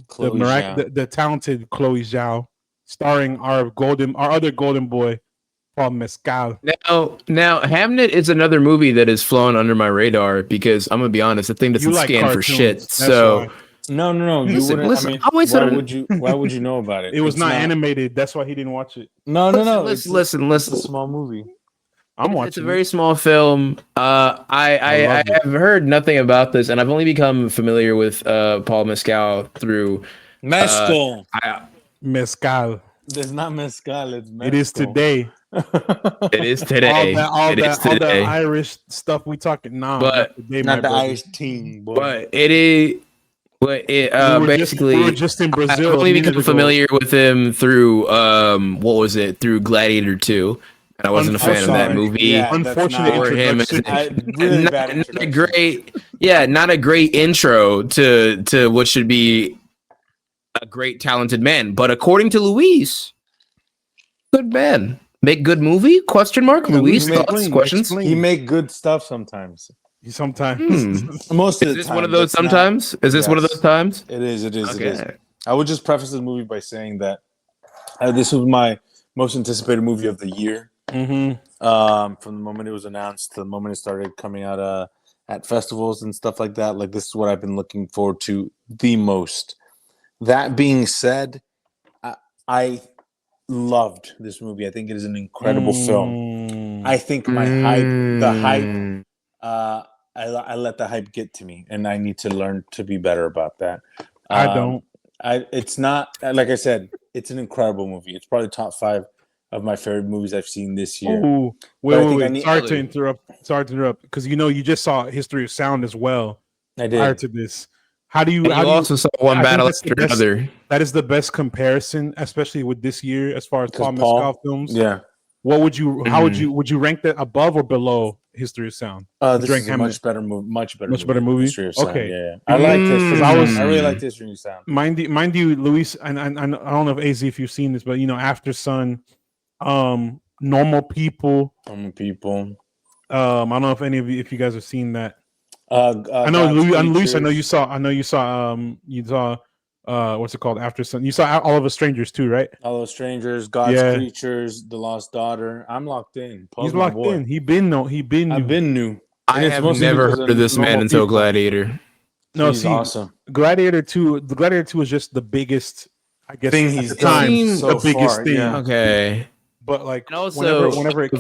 the talented Chloe Zhao, starring our other golden boy, Paul Mescal. Now, Hamnet is another movie that has flown under my radar because I'm gonna be honest, the thing doesn't scan for shit. So why. No. Listen, I mean, why would you know about it? It was It's not animated. That's why he didn't watch it. No. Listen. It's a small movie. I'm watching. It's a very small film. I have heard nothing about this, and I've only become familiar with Paul Mescal through Mescal. Mescal. There's not Mescal. It's Mescal. It is today. It is today. All the Irish stuff we talking. Nah, but today, not the Irish team, boy. But it is. But it basically, we were just in Brazil. I've only become familiar with him through what was it? Through Gladiator 2. And I wasn't a fan of that movie. Yeah, unfortunate for him. Really bad introduction. Not a great intro to what should be a great talented man. But according to Luis, good man. Make good movie? Question mark. Luis, thoughts, questions? He make good stuff sometimes. Sometimes. Most of Is the this time. one of those sometimes? Is this one of those times? It is. It is. Okay. It is. I would just preface the movie by saying that this was my most anticipated movie of the year. Mm-hmm. From the moment it was announced to the moment it started coming out at festivals and stuff like that. Like, this is what I've been looking forward to the most. That being said, I loved this movie. I think it is an incredible film. I think the hype, I let the hype get to me, and I need to learn to be better about that. It's not, like I said, it's an incredible movie. It's probably top 5 of my favorite movies I've seen this year. Ooh, wait. Sorry to interrupt. Because you just saw History of Sound as well. I did. Prior to this, how do you? You also saw one battle after another. That is the best comparison, especially with this year, as far as Paul Mescal films. Yeah. What would you? How would you rank that above or below History of Sound? This is a much better movie. Much better movie. History of Sound. Okay. Yeah. I like this. I really like History of Sound. Mind you, Luis, and I don't know if AZ, if you've seen this, but After Sun, Normal People. I don't know if any of you, if you guys have seen that. I know Luis. I know you saw. What's it called? After Sun. You saw All of Us Strangers too, right? All of Us Strangers, God's Creatures, The Lost Daughter. I'm locked in. He's locked in. I've been new. I have never heard of this man until Gladiator. No, he's awesome. Gladiator 2. The Gladiator 2 is just the biggest, I guess, thing he's at the time. done so the biggest far, thing. yeah. Okay. But like And also, whenever it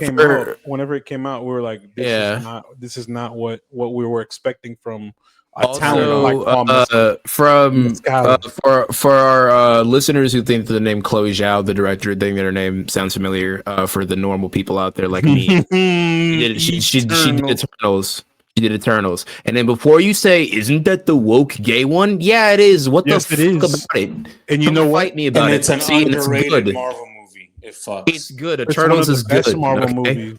came out, we were like, this is not what we were expecting from a talent like Paul Mescal. For our listeners who think the name Chloe Zhao, the director, think that her name sounds familiar, for the normal people out there like me, she did Eternals. She did Eternals. And then before you say, isn't that the woke gay one? Yeah, it is. What the fuck about it? And you know what? Fight me about and it. It's an underrated Marvel movie. It fucks. It's good. Eternals is good. Marvel movies.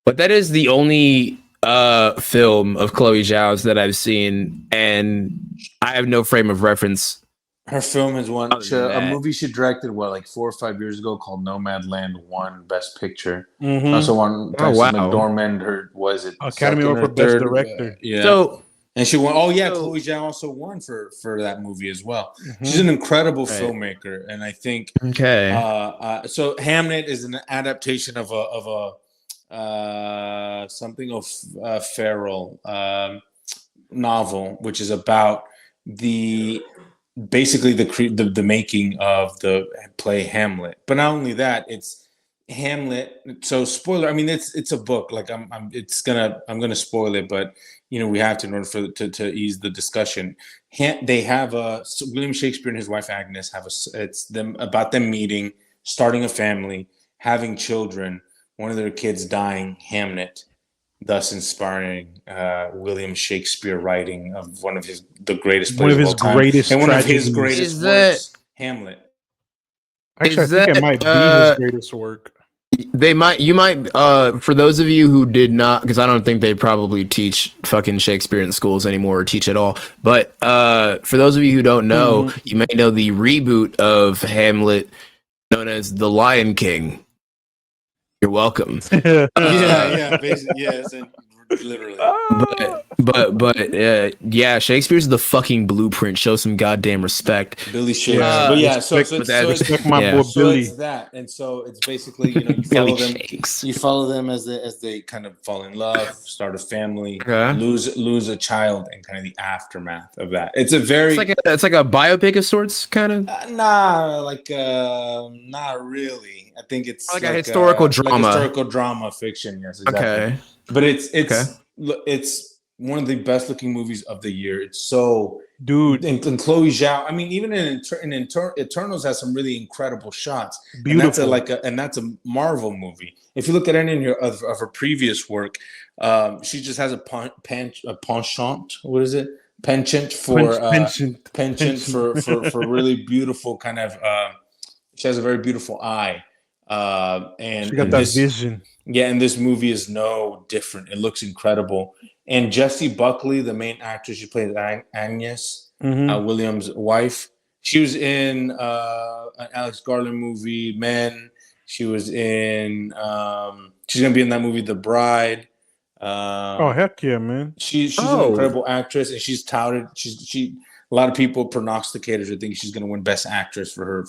But that is the only film of Chloe Zhao's that I've seen, and I have no frame of reference. Her film is one a movie she directed 4 or 5 years ago called Nomadland won Best Picture. Also won McDormand. Her was it Academy Award for Best Director? Yeah. So and she won. Oh yeah, Chloe Zhao also won for that movie as well. She's an incredible filmmaker, and I think so Hamnet is an adaptation of a something of Farrell novel, which is about basically the making of the play Hamlet. But not only that, it's Hamlet. So spoiler. I mean, it's a book. Like I'm gonna spoil it, but we have to in order to ease the discussion. They have William Shakespeare and his wife Agnes it's them about them meeting, starting a family, having children. One of their kids dying, Hamnet, thus inspiring William Shakespeare writing of one of the greatest plays of all time, and one of his greatest works, Hamlet. Actually, I think it might be his greatest work. You might for those of you who did not, because I don't think they probably teach fucking Shakespeare in schools anymore or teach at all, but for those of you who don't know, you may know the reboot of Hamlet known as The Lion King. You're welcome. Basically, yes, and literally. But Shakespeare's the fucking blueprint. Show some goddamn respect. Billy Shakespeare. So respect my boy Billy. It's that, and so it's basically you follow them as they kind of fall in love, start a family, lose a child, and kind of the aftermath of that. It's it's like a biopic of sorts, kind of. Not really. I think it's like a historical drama. Like historical drama fiction, yes, exactly. Okay. But it's one of the best looking movies of the year. It's so and Chloe Zhao. I mean, even in Eternals has some really incredible shots. Beautiful. And that's a Marvel movie. If you look at any of her previous work, she just has a penchant. What is it? Penchant for really beautiful kind of. She has a very beautiful eye. And she got that vision. Yeah, and this movie is no different. It looks incredible. And Jessie Buckley, the main actress, she plays Agnes, William's wife. She was in an Alex Garland movie, Men. She was in. She's gonna be in that movie, The Bride. Oh heck yeah, man! She's an incredible actress, and she's touted. A lot of people prognosticators are thinking she's gonna win Best Actress for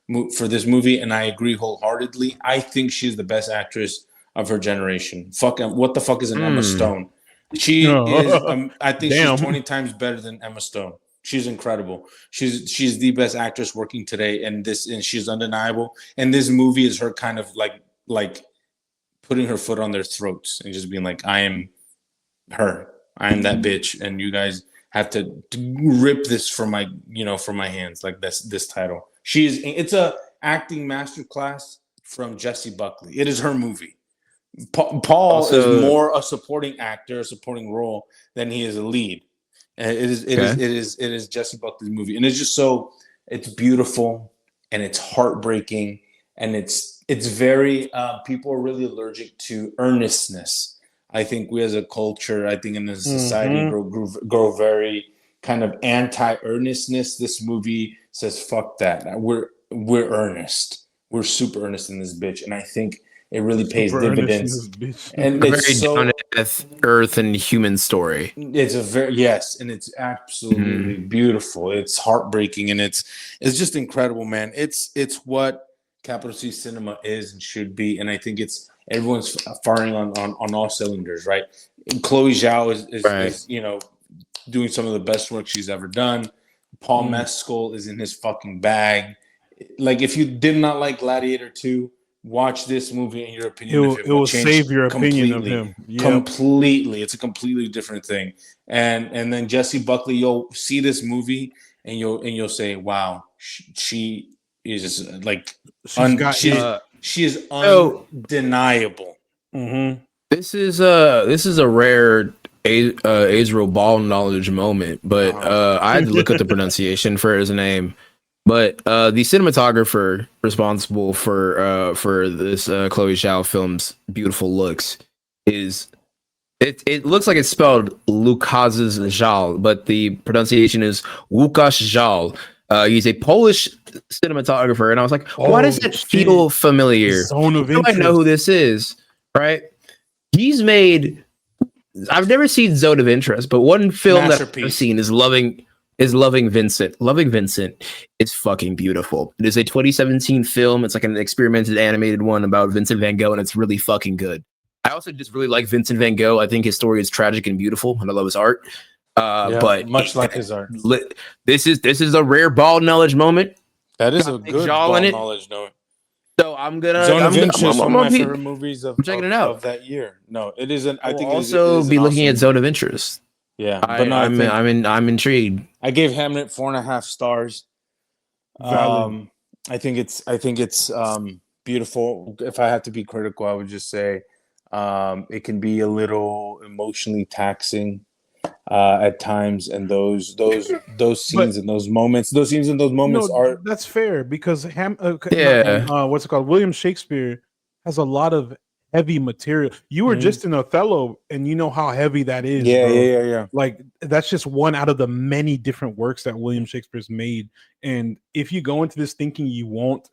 this movie, and I agree wholeheartedly. I think she's the best actress of her generation. What the fuck is an Emma Stone? She is. I think she's 20 times better than Emma Stone. She's incredible. She's the best actress working today, and she's undeniable. And this movie is her kind of like putting her foot on their throats and just being like, I am her. I am that bitch, and you guys have to rip this from my hands, like this title. It's a acting masterclass from Jessie Buckley. It is her movie. Paul is more a supporting actor, a supporting role than he is a lead. And it is Jessie Buckley's movie, and it's just it's beautiful and it's heartbreaking, and it's very people are really allergic to earnestness. I think we as a culture, I think in this society, grow very kind of anti-earnestness. This movie says, fuck that. We're earnest. We're super earnest in this bitch. And I think it really pays dividends. And it's very down to earth and human story. It's and it's absolutely beautiful. It's heartbreaking, and it's just incredible, man. It's what capital C cinema is and should be. And I think everyone's firing on all cylinders, right? And Chloe Zhao is doing some of the best work she's ever done. Paul Mescal is in his fucking bag. Like, if you did not like Gladiator 2, watch this movie and your opinion of him it will change save your opinion of completely. him. Yep. Completely. It's a completely different thing. And then Jessie Buckley, you'll see this movie and you'll say, wow, she is like she is undeniable. Mm-hmm. This is a rare Azrael Ball knowledge moment, but I had to look at the pronunciation for his name. But the cinematographer responsible for this Chloe Zhao film's beautiful looks is it looks like it's spelled Lukasz's Zhal, but the pronunciation is Łukasz Zhal. He's a Polish cinematographer, and I was like, why does it feel familiar? Zone of I know who this is, right? He's made. I've never seen Zone of Interest, but one film that I've seen is Loving Vincent. Loving Vincent is fucking beautiful. It is a 2017 film. It's like an experimental animated one about Vincent van Gogh, and it's really fucking good. I also just really like Vincent van Gogh. I think his story is tragic and beautiful, and I love his art. But much like his art, this is a rare ball knowledge moment. That is a good ball knowledge moment. So I'm gonna. Zone of Interest is one of my favorite movies of that year. No, it isn't. I think also be looking at Zone of Interest. Yeah, but no, I'm intrigued. I gave Hamnet 4.5 stars. I think it's beautiful. If I have to be critical, I would just say it can be a little emotionally taxing at times, and those scenes and those moments, are that's fair because what's it called? William Shakespeare has a lot of heavy material. You were just in Othello, and you know how heavy that is. Yeah. Like that's just one out of the many different works that William Shakespeare's made. And if you go into this thinking you won't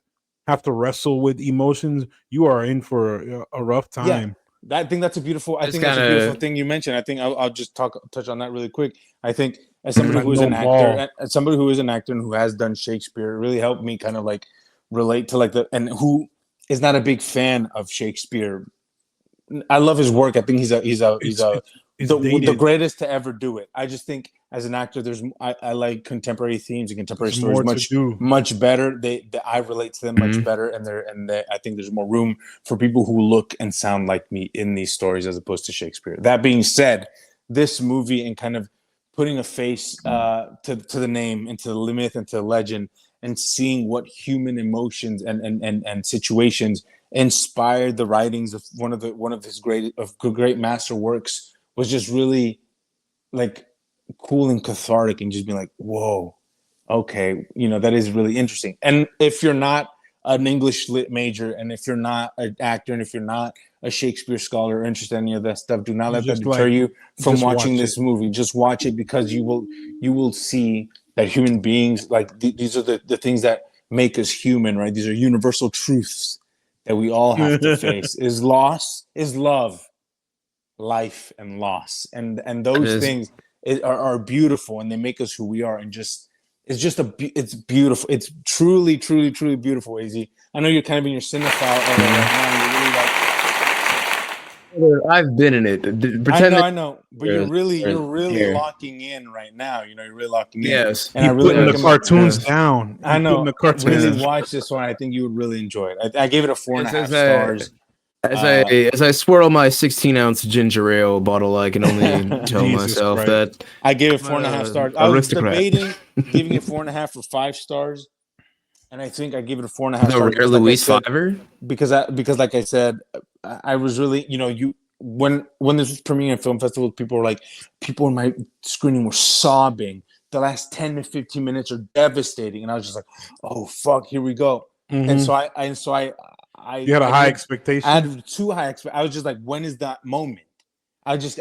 have to wrestle with emotions, you are in for a rough time. Yeah. I think that's a beautiful. I think that's a beautiful thing you mentioned. I think I'll just touch on that really quick. I think as somebody who is an actor, and who has done Shakespeare, it really helped me kind of like relate to and who is not a big fan of Shakespeare. I love his work. I think he's the greatest to ever do it. I just think as an actor, I like contemporary themes and contemporary stories much better. I relate to them much better, and I think there's more room for people who look and sound like me in these stories as opposed to Shakespeare. That being said, this movie and kind of putting a face to the name and to the myth and to the legend, and seeing what human emotions and situations inspired the writings of one of his great master works was just really like cool and cathartic, and just being like, whoa, okay, that is really interesting. And if you're not an English lit major, and if you're not an actor, and if you're not a Shakespeare scholar or interested in any of that stuff, do not let that deter you from watching this movie. Just watch it, because you will see that human beings, like these are the things that make us human, right? These are universal truths that we all have to face. Is loss, is love, life, and loss, and those things are beautiful, and they make us who we are. And it's beautiful. It's truly beautiful. Az, I know you're kind of in your cinephile era right now. I've been in it. I know, but you're really locking in right now. You're really locking in. Yes, and I really putting the cartoons down. I know. Really watch this one. I think you would really enjoy it. I gave it a 4.5 stars. As I swirl my 16-ounce ginger ale bottle, I can only tell myself Christ. That I gave it 4.5 stars. I was debating giving it 4.5 or 5 stars, and I think I gave it a 4.5 stars. The rare Louise Fiver, because like I said, I was really when this was premiering at film festivals, people in my screening were sobbing. The last 10 to 15 minutes are devastating, and I was just like, oh fuck, here we go. Mm-hmm. And so I you had a high expectation. I had too high expectation. I was just like, when is that moment? I was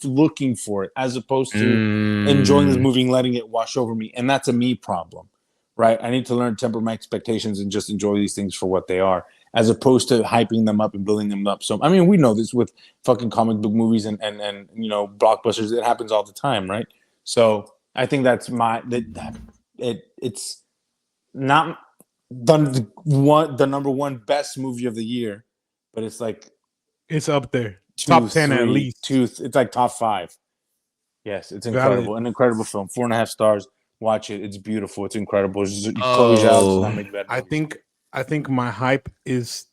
looking for it, as opposed to enjoying this movie and letting it wash over me. And that's a me problem, right? I need to learn to temper my expectations and just enjoy these things for what they are, as opposed to hyping them up and building them up. So, I mean, we know this with fucking comic book movies and blockbusters. It happens all the time, right? So I think that's it's not the number one best movie of the year, but it's like it's up there, top 10 at least. It's like top 5. Yes, it's incredible. An incredible film. 4.5 stars. Watch it. It's beautiful. It's incredible. I think I think my hype is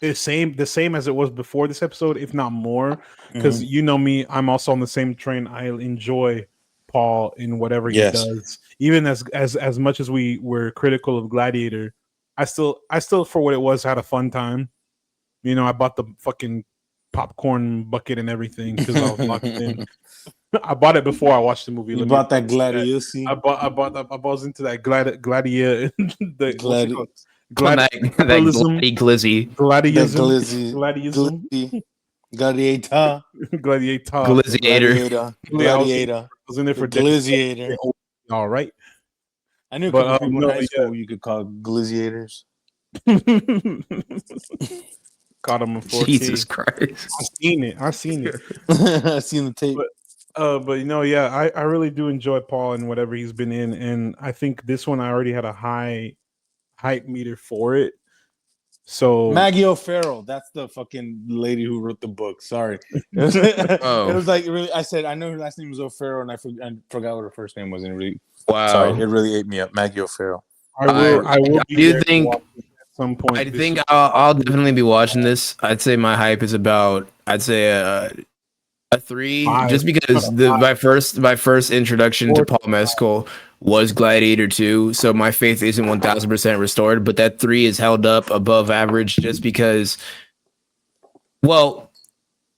the same as it was before this episode, if not more. Because you know me, I'm also on the same train. I enjoy Paul in whatever he does, even as much as we were critical of Gladiator. I still for what it was had a fun time. You know, I bought the fucking popcorn bucket and everything because I was locked in. I bought it before I watched the movie. You bought that Gladiator. I was into that Gladiator. That glizzy. Gladiator. I was in there for Gladiator. All right. I knew a couple people in high school you could call glizziators. Caught him in 4K. Jesus Christ. I seen it. I seen the tape. But you know, yeah, I really do enjoy Paul and whatever he's been in, and I think this one I already had a high hype meter for it. So Maggie O'Farrell, that's the fucking lady who wrote the book. Sorry, it was like really. I said I know her last name was O'Farrell, and I forgot what her first name was, and it really sorry, it really ate me up. Maggie O'Farrell. I do think at some point. I think I'll definitely be watching this. I'd say my hype is about a 3, just because my first introduction to Paul Mescal was Gladiator 2, so my faith isn't 1000% restored, but that 3 is held up above average just because, well,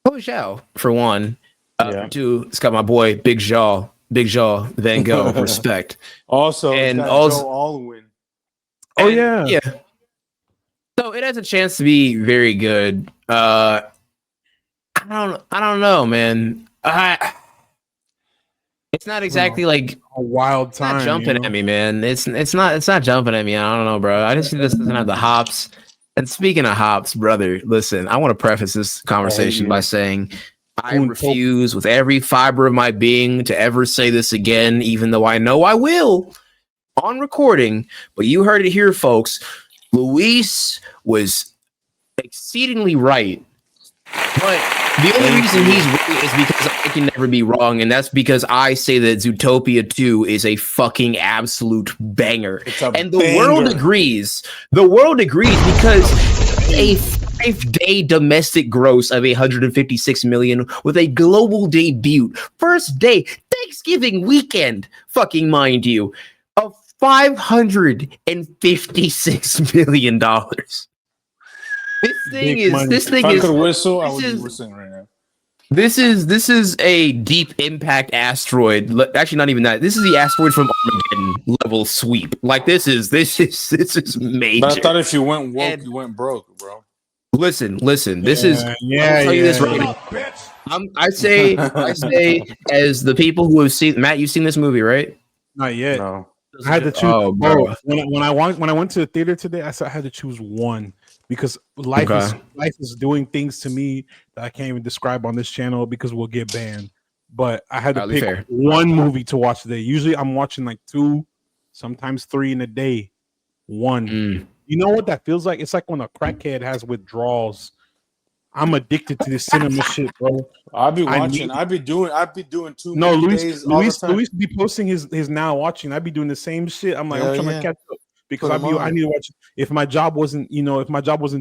Chloe Zhao for one, for 2, it's got my boy Big Jaw Van Gogh, respect. Also, and also Joe Alwyn. Oh yeah. So it has a chance to be very good. I don't know, man. It's not exactly like a wild time. It's not jumping at me, man. It's not jumping at me. I don't know, bro. I just think this doesn't have the hops. And speaking of hops, brother, listen, I want to preface this conversation by saying I refuse with every fiber of my being to ever say this again, even though I know I will on recording. But you heard it here, folks. Luis was exceedingly right. But the only reason he's right is because I can never be wrong, and that's because I say that Zootopia 2 is a fucking absolute banger. And the world agrees. The world agrees because a 5-day domestic gross of 156 million with a global debut. First day, Thanksgiving weekend, fucking mind you, of $556 million. This thing is whistle. I would be whistling right now. This is a deep impact asteroid. Actually, not even that. This is the asteroid from Armageddon level sweep. Like this is major. But I thought if you went woke, you went broke, bro. Listen. This is. I'll tell you this right now. I say, as the people who have seen Matt, you've seen this movie, right? Not yet. No. I had to choose. Oh, bro. When I went to the theater today, I said I had to choose one because life is doing things to me that I can't even describe on this channel because we'll get banned. But I had to pick one movie to watch today. Usually I'm watching like 2, sometimes 3 in a day. One. You know what that feels like? It's like when a crackhead has withdrawals. I'm addicted to this cinema shit, bro. I'll be watching. I'll be doing 2. No, Luis be posting his now watching. I'd be doing the same shit. I'm like, I'm trying to catch up because I need to watch. If my job wasn't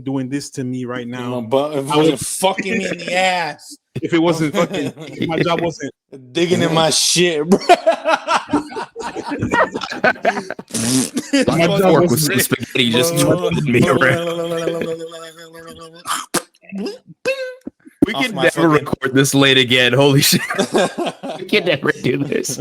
doing this to me right now, but if it wasn't fucking me in the ass, if it wasn't fucking, if my job wasn't digging in my shit, bro. My fork with some spaghetti just twirling me around. We can never record this late again. Holy shit. We can never do this.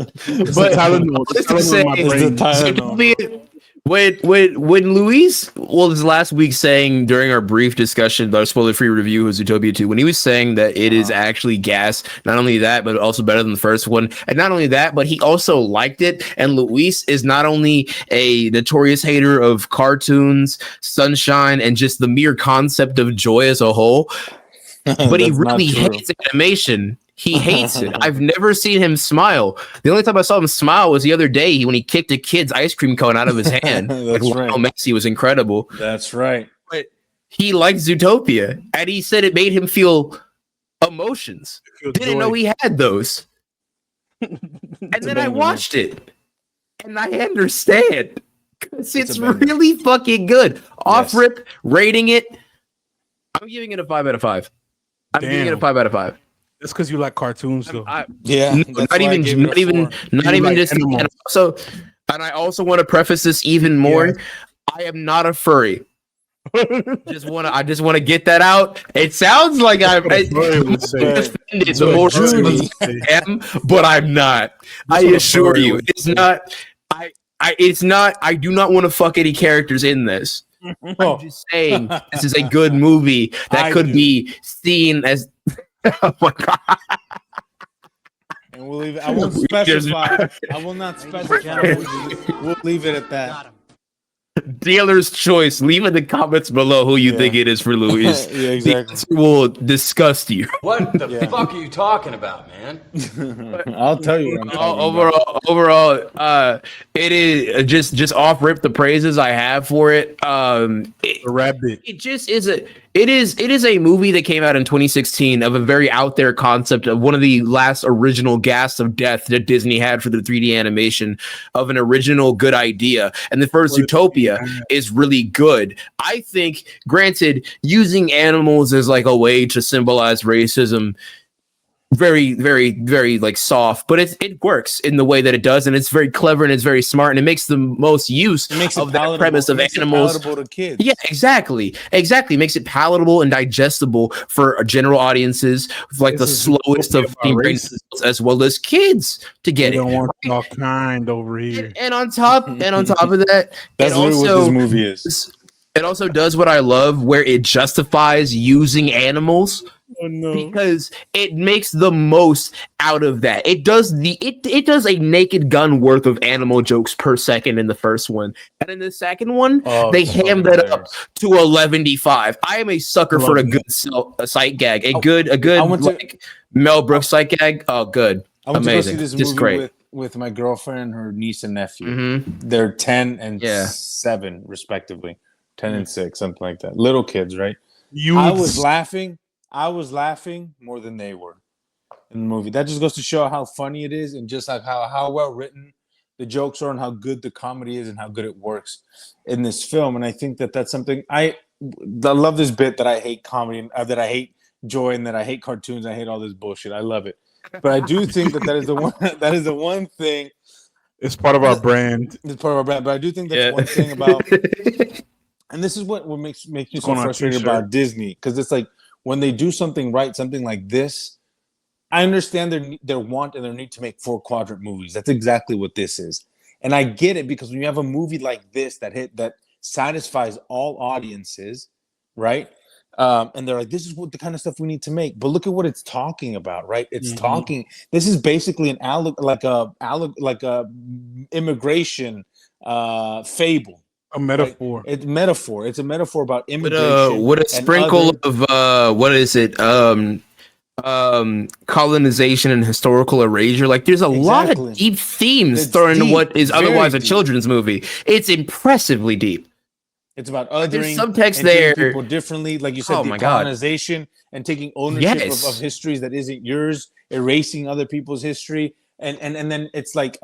But when Luis, this last week saying during our brief discussion, our spoiler-free review of Zootopia 2, when he was saying that it is actually gas, not only that, but also better than the first one. And not only that, but he also liked it. And Luis is not only a notorious hater of cartoons, sunshine, and just the mere concept of joy as a whole, but he really hates animation. He hates it. I've never seen him smile. The only time I saw him smile was the other day when he kicked a kid's ice cream cone out of his hand. That's right. Messi was incredible. That's right. But he liked Zootopia, and he said it made him feel emotions. Didn't know he had those. And then I watched it, and I understand. It's really fucking good. Off rip, rating it. I'm giving it a 5 out of 5. I'm giving it a 5 out of 5. That's because you like cartoons, though. Not even just. And I also want to preface this even more. I am not a furry. I just want to get that out. It sounds like I'm offended the more I am, but I'm not. I assure you, it's not. It's not. I do not want to fuck any characters in this. I'm just saying this is a good movie that could be seen as. Oh my god! And we'll leave it. I won't specify. I will not specify. We'll leave it at that. Dealer's choice. Leave in the comments below who you think it is for Louis. Yeah, exactly. The will disgust you. What the fuck are you talking about, man? I'll tell you. What I'm overall, it is just off rip the praises I have for it. It just is it is a movie that came out in 2016 of a very out there concept of one of the last original gasps of death that Disney had for the 3D animation of an original good idea. And the first Zootopia is really good. I think, granted, using animals as like a way to symbolize racism, very, very, very like soft, but it works in the way that it does, and it's very clever and it's very smart, and it makes the most use of that premise of animals. Palatable to kids. Yeah, exactly. Makes it palatable and digestible for general audiences, like the slowest of brain as well as kids to get it. Don't want all kind over here. And on top of that, that's literally what this movie is. It also does what I love, where it justifies using animals. Oh, no. Because it makes the most out of that. It does it does a Naked Gun worth of animal jokes per second in the first one, and in the second one they ham that up to 11.5. I am a sucker for a good sight gag, a good like Mel Brooks sight gag. Oh, good, I went amazing, to go see this just movie great. With my girlfriend, her niece and nephew. Mm-hmm. They're 10 and 7 respectively, 10 and 6, something like that. Little kids, right? I was laughing more than they were in the movie. That just goes to show how funny it is, and just like how well written the jokes are, and how good the comedy is, and how good it works in this film. And I think that that's something I love, this bit that I hate comedy, and that I hate joy, and that I hate cartoons. I hate all this bullshit. I love it, but I do think that is the one. That is the one thing. It's part of our brand. It's part of our brand. But I do think that's one thing about. And this is what makes me so frustrated about Disney, because it's like, when they do something right, something like this, I understand their want and their need to make 4-quadrant movies. That's exactly what this is. And I get it, because when you have a movie like this that satisfies all audiences, right? And they're like, this is what the kind of stuff we need to make. But look at what it's talking about, right? It's talking. This is basically like a immigration fable. A metaphor. Right? It's metaphor. It's a metaphor about immigration. With a sprinkle of what is it? Colonization and historical erasure. Like, there's a lot of deep themes thrown into what is otherwise a children's movie. It's impressively deep. It's about othering, subtext and there. People differently, like you said, colonization and taking ownership of histories that isn't yours, erasing other people's history, and then it's like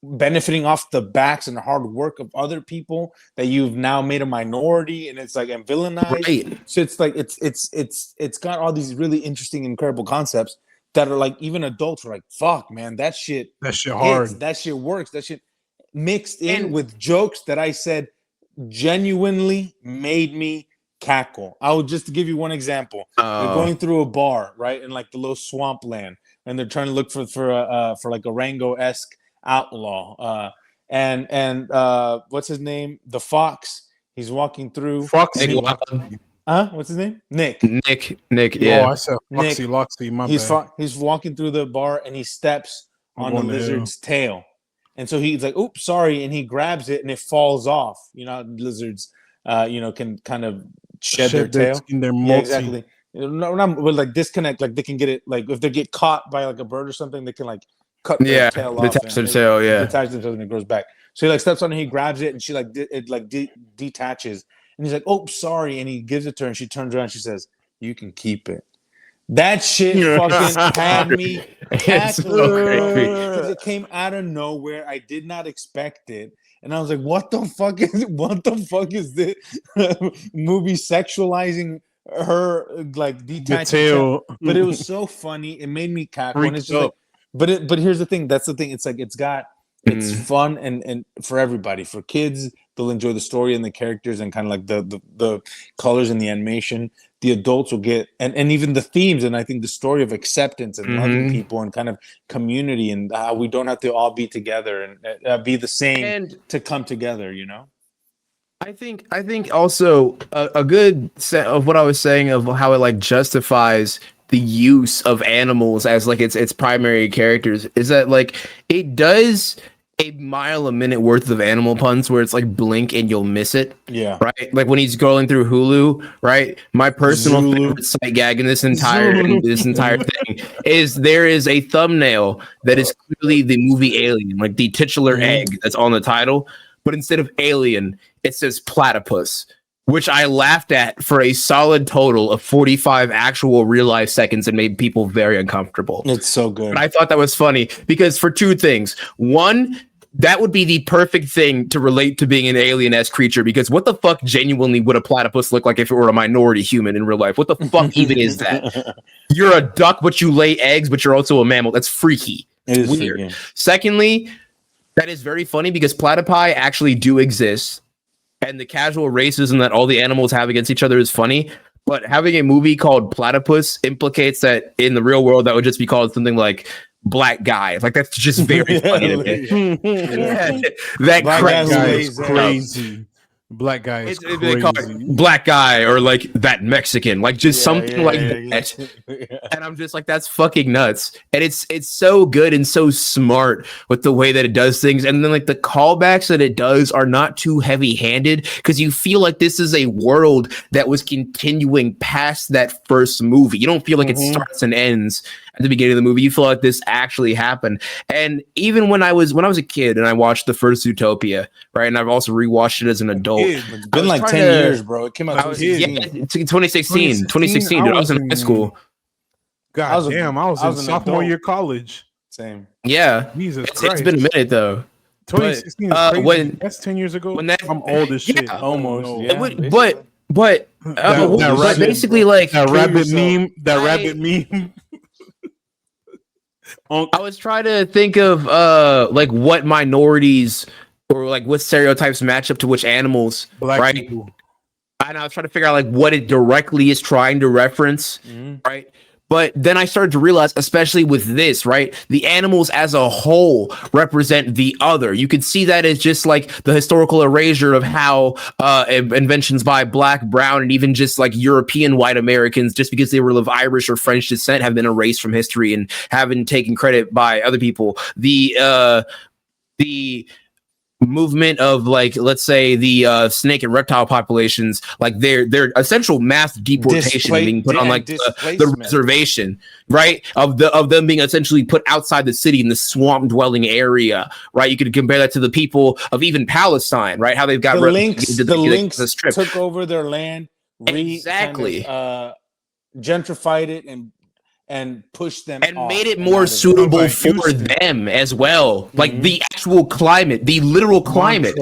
benefiting off the backs and the hard work of other people that you've now made a minority, and it's like, and villainized. Right. So it's like it's got all these really interesting, incredible concepts that are like, even adults are like, fuck, man, that shit hard. That shit works. That shit mixed in with jokes that I said genuinely made me cackle. I would just give you one example. They're going through a bar, right, in like the little swampland, and they're trying to look for like a Rango-esque outlaw, and what's his name? The fox. He's walking through. Foxy. What's his name? Nick. Yeah. Oh, I said Foxy. Loxy. My bad. He's walking through the bar, and he steps on the lizard's tail, and so he's like, "Oops, sorry," and he grabs it, and it falls off. You know, lizards, can kind of shed their tail. Yeah, exactly. Not like disconnect. Like they can get it. Like if they get caught by like a bird or something, they can like cut their tail off. Detach their tail, detach themselves, and it grows back. So he like steps on it, he grabs it, and she like detaches, and he's like, "Oh, sorry," and he gives it to her, and she turns around, and she says, "You can keep it." That shit fucking had me It's so cackling. creepy. It came out of nowhere. I did not expect it. And I was like, what the fuck is this movie sexualizing her, like detaching? But it was so funny. It made me cackle. And it's just like, but here's the thing. That's the thing. It's like it's fun and for everybody. For kids, they'll enjoy the story and the characters and kind of like the colors and the animation. The adults will get and even the themes, and I think the story of acceptance and loving people and kind of community, and how we don't have to all be together and be the same and to come together, you know. I think also a good set of what I was saying of how it like justifies the use of animals as like its primary characters is that like it does a mile a minute worth of animal puns where it's like blink and you'll miss it. Yeah. Right. Like when he's scrolling through Hulu, right? My personal favorite sight gag in this entire thing is there is a thumbnail that is clearly the movie Alien, like the titular egg that's on the title, but instead of alien, it says platypus, which I laughed at for a solid total of 45 actual real life seconds and made people very uncomfortable. It's so good. And I thought that was funny because for two things. One, that would be the perfect thing to relate to being an alien-esque creature, because what the fuck genuinely would a platypus look like if it were a minority human in real life? What the fuck even is that? You're a duck, but you lay eggs, but you're also a mammal. That's freaky. It is weird. freaky. Secondly, that is very funny because platypi actually do exist. And the casual racism that all the animals have against each other is funny. But having a movie called Platypus implicates that in the real world, that would just be called something like Black Guy. Like, that's just very funny to me. That Black guy is is crazy. Black guy is They crazy. call it Black Guy or like that Mexican, like just something like that. And I'm just like, that's fucking nuts. And it's so good and so smart with the way that it does things. And then like the callbacks that it does are not too heavy handed, because you feel like this is a world that was continuing past that first movie. You don't feel like it starts and ends at the beginning of the movie. You feel like this actually happened. And even when I was a kid and I watched the first Zootopia, right, and I've also rewatched it as an adult. It's been like 10 years, bro. It came out 2016. 2016, dude. I was in high school. God damn, I was in sophomore year college. Same. Yeah. Jesus It's Christ. been a minute though. 2016 is crazy. That's 10 years ago. When that, I'm old as shit. Almost. Yeah, but basically like that rabbit meme. That rabbit meme. I was trying to think of like what minorities or like what stereotypes match up to which animals, Black right? people. And I was trying to figure out like what it directly is trying to reference, right? But then I started to realize, especially with this, right, the animals as a whole represent the other. You could see that as just like the historical erasure of how inventions by Black, Brown, and even just like European white Americans, just because they were of Irish or French descent, have been erased from history and haven't taken credit by other people. The movement of like, let's say the snake and reptile populations, like their essential mass deportation being put on like the reservation, right, of them being essentially put outside the city in the swamp dwelling area, right? You could compare that to the people of even Palestine, right? How they've got the Lynx took over their land, gentrified it and pushed them and made it more suitable for them as well. Like the actual climate, the literal climate,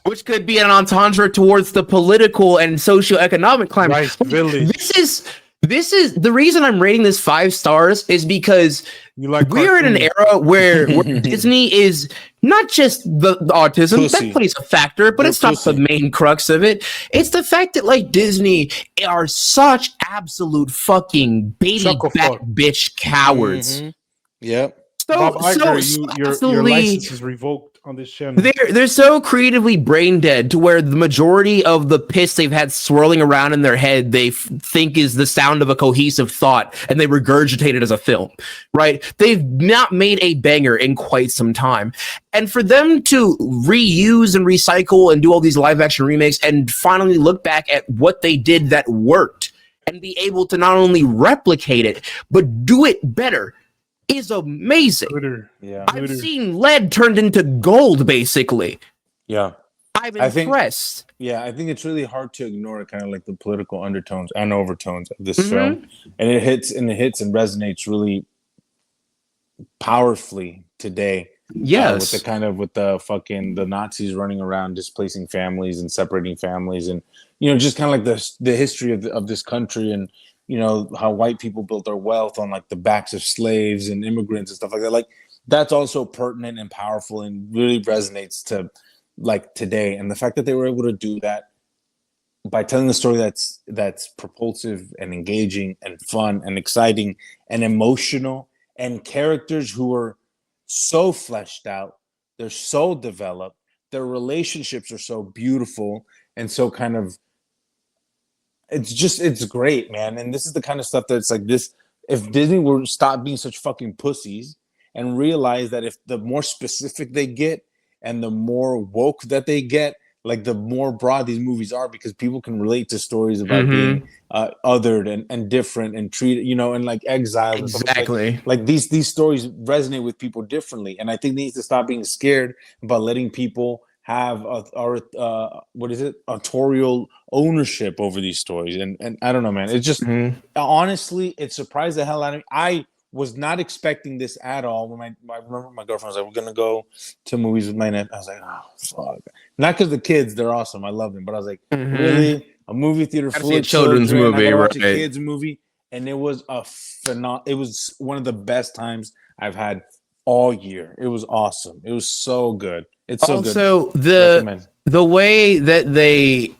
which could be an entendre towards the political and socioeconomic climate. Rice Village. This is the reason I'm rating this 5 stars is because we're in an era where Disney is not just the autism that plays a factor, but it's not the main crux of it. It's the fact that like Disney are such absolute fucking baby back bitch cowards. Yep. Bob Iger, your license is revoked on this channel. They're so creatively brain dead to where the majority of the piss they've had swirling around in their head they think is the sound of a cohesive thought, and they regurgitate it as a film, right? They've not made a banger in quite some time. And for them to reuse and recycle and do all these live action remakes and finally look back at what they did that worked and be able to not only replicate it, but do it better is amazing. Twitter. Yeah. I've seen lead turned into gold, basically. Yeah. I'm impressed. I think it's really hard to ignore kind of like the political undertones and overtones of this film, and it hits and resonates really powerfully today. Yes, with the Nazis running around displacing families and separating families, and just kind of like the history of this country, and how white people built their wealth on like the backs of slaves and immigrants and stuff like that. Like that's also pertinent and powerful and really resonates to like today. And the fact that they were able to do that by telling a story that's propulsive and engaging and fun and exciting and emotional, and characters who are so fleshed out, they're so developed, their relationships are so beautiful, and so kind of it's great, man. And this is the kind of stuff that's like this. If Disney were to stop being such fucking pussies and realize that if the more specific they get and the more woke that they get, like the more broad these movies are, because people can relate to stories about being othered and different and treated, and like exiled. Exactly. And like these stories resonate with people differently, and I think they need to stop being scared about letting people have authorial ownership over these stories. And I don't know, man. It's just honestly, it surprised the hell out of me. I was not expecting this at all. When I remember my girlfriend was like, "We're gonna go to movies with my nephew." I was like, "Oh fuck!" Not because the kids, they're awesome. I love them, but I was like, "Really? A movie theater full of children's children? movie, I gotta watch right? a kids movie?" And it was it was one of the best times I've had all year. It was awesome. It was so good. It's so good. Also, the way that they,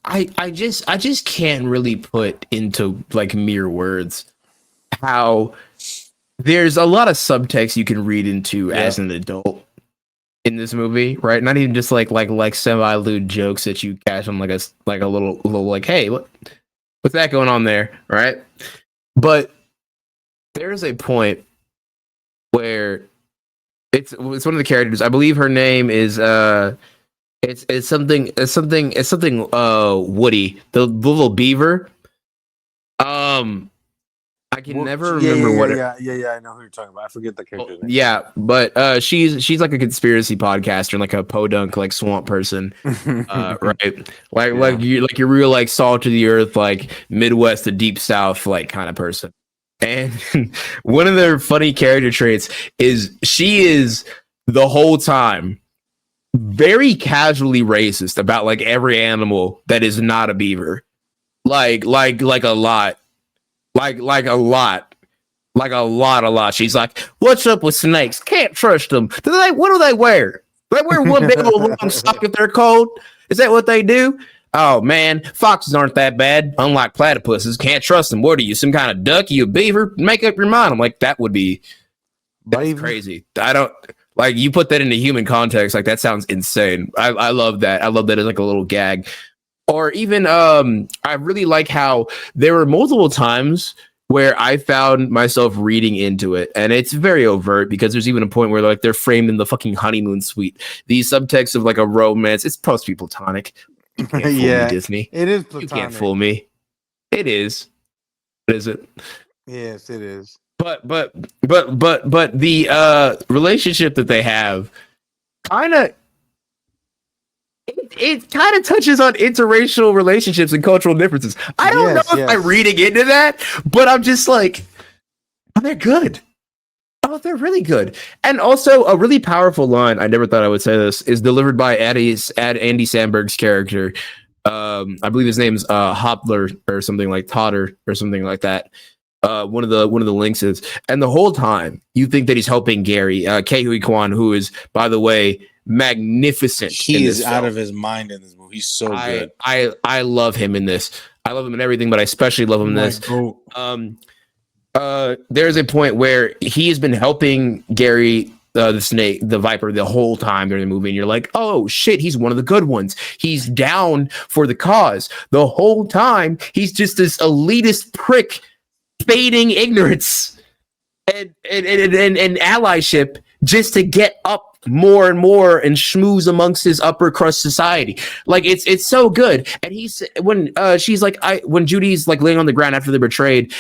I just can't really put into like mere words how there's a lot of subtext you can read into as an adult in this movie, right? Not even just like semi-lewd jokes that you catch on like a little like, hey, what's that going on there, right? But there's a point where it's one of the characters. I believe her name is it's something Woody, the little beaver. I can never remember what. I know who you're talking about. I forget the character's name. Yeah, but she's like a conspiracy podcaster and like a podunk like swamp person, right? Like you're real like salt to the earth, like Midwest to Deep South like kind of person. And one of their funny character traits is she is the whole time very casually racist about like every animal that is not a beaver, like a lot. Like a lot. She's like, "What's up with snakes? Can't trust them. What do they wear? Do they wear one big old long sock if they're cold? Is that what they do? Oh man, foxes aren't that bad. Unlike platypuses, can't trust them. What are you, some kind of duck? You a beaver? Make up your mind." I'm like, that's crazy. I don't like you put that into human context. Like that sounds insane. I love that. I love that as like a little gag. Or even, I really like how there were multiple times where I found myself reading into it, and it's very overt because there's even a point where like they're framed in the fucking honeymoon suite. These subtexts of like a romance, it's supposed to be platonic. You can't fool me, Disney. It is platonic. You can't fool me. It is. Is it? Yes, it is. But the relationship that they have kind of. It kind of touches on interracial relationships and cultural differences. I don't know if I'm reading into that, but I'm just like, oh, they're good. Oh, they're really good. And also, a really powerful line, I never thought I would say this, is delivered by Andy Samberg's character. I believe his name's Hopler or something like Totter or something like that. One of the links is, and the whole time you think that he's helping Gary, Ke Kwan, who is, by the way, magnificent. He is out of his mind in this movie. He's so good. I love him in this. I love him in everything, but I especially love him in this. There's a point where he has been helping Gary, the snake, the viper, the whole time during the movie, and you're like, oh shit, he's one of the good ones. He's down for the cause. The whole time, he's just this elitist prick, fading ignorance and allyship just to get up more and more and schmooze amongst his upper crust society. Like it's so good. And he's when she's like, when Judy's like laying on the ground after they're betrayed,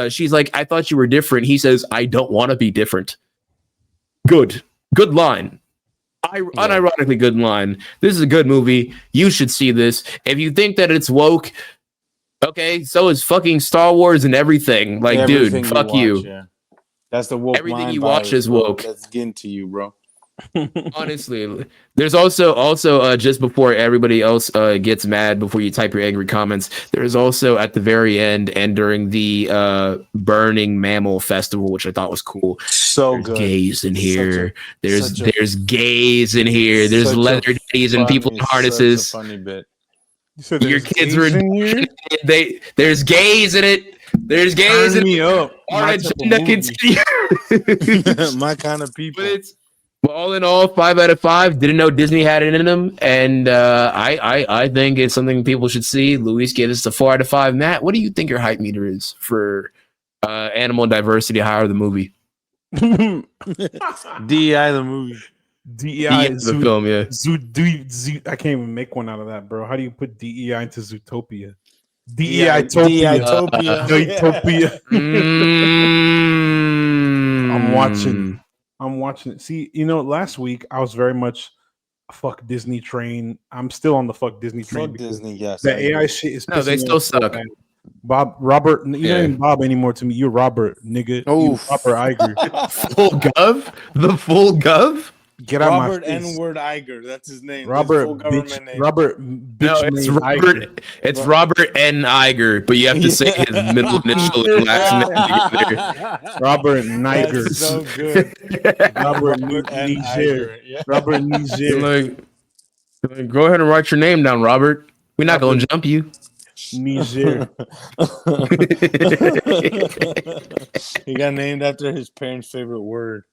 she's like, "I thought you were different." He says, "I don't want to be different." Good line. unironically good line. This is a good movie. You should see this. If you think that it's woke, okay, so is fucking Star Wars and everything. Like, Everything dude, fuck watch, you. Yeah. That's the woke Everything mind you watch virus, is bro. woke. That's getting to you, bro. Honestly, there's also just before everybody else gets mad, before you type your angry comments, there's also at the very end and during the Burning Mammal Festival, which I thought was cool. So There's good. gays in here. There's such a- there's gays in here. There's Such a leather daddies and people in Such harnesses. a funny bit. You said Your there's kids gays were in here? there's gays in it. There's gays Turn in me it. up. Our My type of agenda movie. continues. My kind of people. But it's all in all, 5 out of 5. Didn't know Disney had it in them, and I think it's something people should see. Luis gave us a 4 out of 5. Matt, what do you think your hype meter is for Animal Diversity Higher the movie? DEI the movie. DEI the film, yeah. I can't even make one out of that, bro. How do you put DEI into Zootopia? DEI-topia. Zootopia. I'm I'm watching it. See, last week I was very much a fuck Disney train. I'm still on the fuck Disney train. Fuck Disney, yes. The AI shit is No, they pissing me still off so suck. bad. Robert, you're not even Bob anymore to me. You're Robert, nigga. You Oof. Robert Iger. Full Gov? The Full Gov? Get out Robert my face. N-word Iger. That's his name. Robert, His full government bitch, name. Robert, No, bitch it's made Robert. Iger. It's Robert N. Iger, but you have to say his middle initial and last name together. Robert Niger. That's so good. Robert N. Niger. Iger. Yeah. Robert Niger. Like, go ahead and write your name down, Robert. We're not going to jump you. Niger. He got named after his parents' favorite word.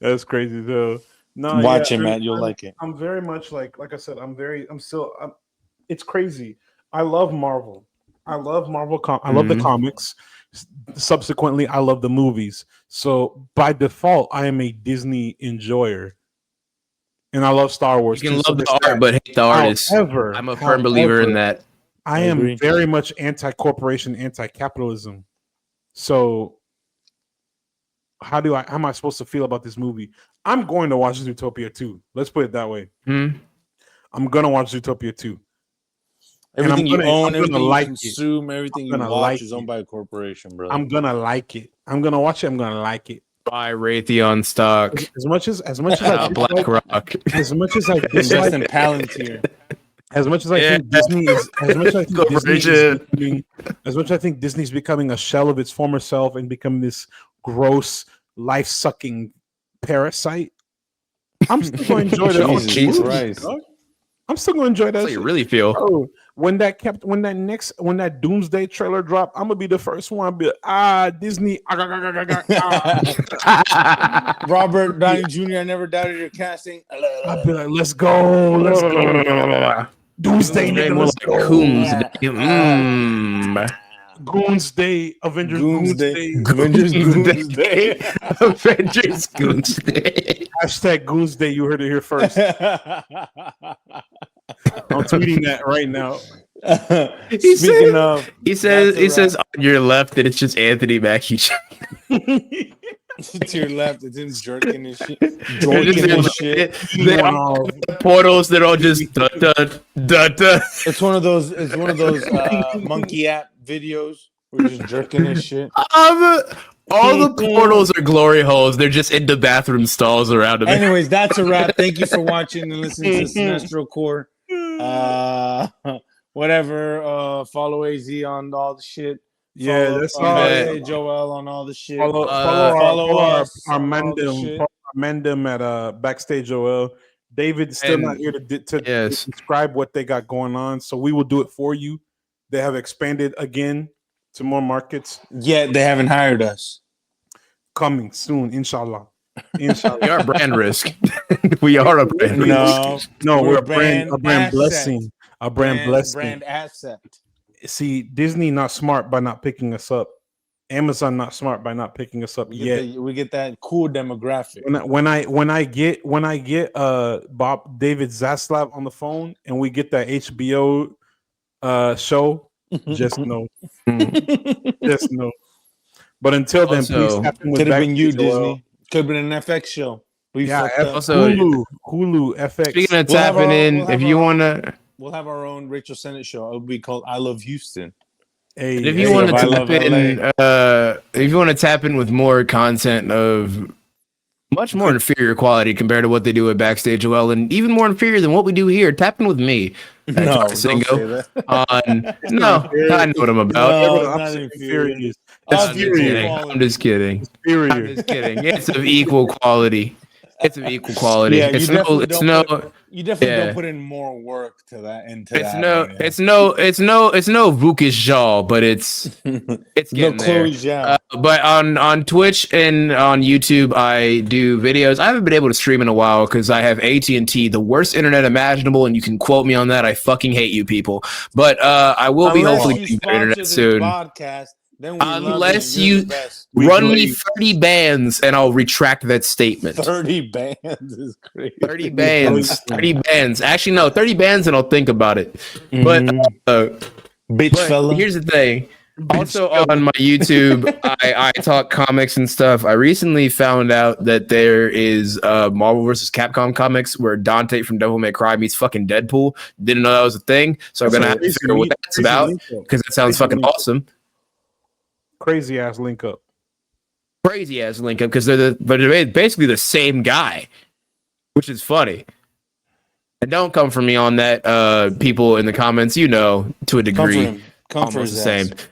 That's crazy though. No, Watch it, Matt. You'll like it. I'm very much like I said. It's crazy. I love Marvel. I love Marvel. I love the comics. Subsequently, I love the movies. So by default, I am a Disney enjoyer, and I love Star Wars. You can too, love so the art, but hate the artist. However, I'm a firm believer in that. I am very much anti-corporation, anti-capitalism. So how am I supposed to feel about this movie? I'm going to watch Zootopia 2. Let's put it that way. I'm going to watch Zootopia 2. Everything you own, everything you like consume, everything you watch is owned by a corporation, bro. I'm going to like it. I'm going to watch it. I'm going to like it. Buy Raytheon stock. As much as I BlackRock. as much as I Invest dislike in Palantir. as much as I think Disney is, as much as I think Disney's becoming a shell of its former self and becoming this gross, life-sucking parasite, I'm still going to enjoy that. Jesus Christ. I'm still going to enjoy that. That's how you really feel. Bro, when that Doomsday trailer drop, I'm gonna be the first one. I'll be Disney. Robert Downey Jr. I never doubted your casting. I'll be like, let's go. Doomsday, nigga, let's go. Goonsday, Avengers Goonsday. Avengers Doomsday. Avengers Goonsday. Hashtag Goonsday. You heard it here first. I'm tweeting that right now. He says on your left that it's just Anthony Mackie. To your left, it's him jerking and shit. Portals that are just da, da, da, da. It's one of those monkey app videos where you're just jerking and shit. All the portals are glory holes. They're just in the bathroom stalls around them. Anyways, that's a wrap. Thank you for watching and listening to Cinestro Core. Whatever. Follow AZ on all the shit. Yeah, that's all. Backstage Joel on all the shit. Follow our Mandem at Backstage Joel. David's still not here to describe what they got going on, so we will do it for you. They have expanded again to more markets. Yeah, they haven't hired us. Coming soon, inshallah. We are brand risk. We are a brand risk. No, we're a brand blessing. A brand blessing. Brand asset. See, Disney not smart by not picking us up. Amazon not smart by not picking us up yet. We get that cool demographic. When I get Bob David Zaslav on the phone and we get that HBO show, just know. Just know. But until then, Also, please tap in with Could have been you, Backstage OL. Disney. Could have been an FX show. We Yeah, fucked up. Also, Hulu, FX. speaking of We'll have tapping our- in, we'll have if you our want to, We'll have our own Rachel Sennett show. It will be called I Love Houston. Hey, if you hey, want to I tap love in, if you want to tap in with more content of much more inferior quality compared to what they do at Backstage OL, and even more inferior than what we do here, tap in with me. No, don't Singo, say that. no, I know what I'm about. No, I'm not inferior. inferior. I'm just kidding. I'm just kidding. Inferior. I'm just kidding. It's of equal quality. It's of equal quality. Yeah, it's you no. definitely It's don't no. put- You definitely yeah. don't put in more work to that. Into It's that. no. Yeah. It's no. It's no. It's no Vukish jaw, but it's no getting there. Chloe Zhao. But on Twitch and on YouTube, I do videos. I haven't been able to stream in a while because I have AT&T, the worst internet imaginable, and you can quote me on that. I fucking hate you people. But I will be Unless hopefully you getting better sponsor internet this soon. podcast, then we Unless love you. You're you the best. run me 30 bans, and I'll retract that statement. 30 bands is crazy. 30 bans. 30 bans. Actually, no, 30 bans, and I'll think about it. But Bitch But fella. here's the thing. Also on my YouTube, I talk comics and stuff. I recently found out that there is Marvel vs. Capcom comics where Dante from Devil May Cry meets fucking Deadpool. Didn't know that was a thing, so I'm gonna have to figure out what that's about because it sounds fucking awesome. Crazy ass link up. Crazy ass link up because they're basically the same guy, which is funny. And don't come for me on that, people in the comments. You know, to a degree, Come for almost his the same. ass.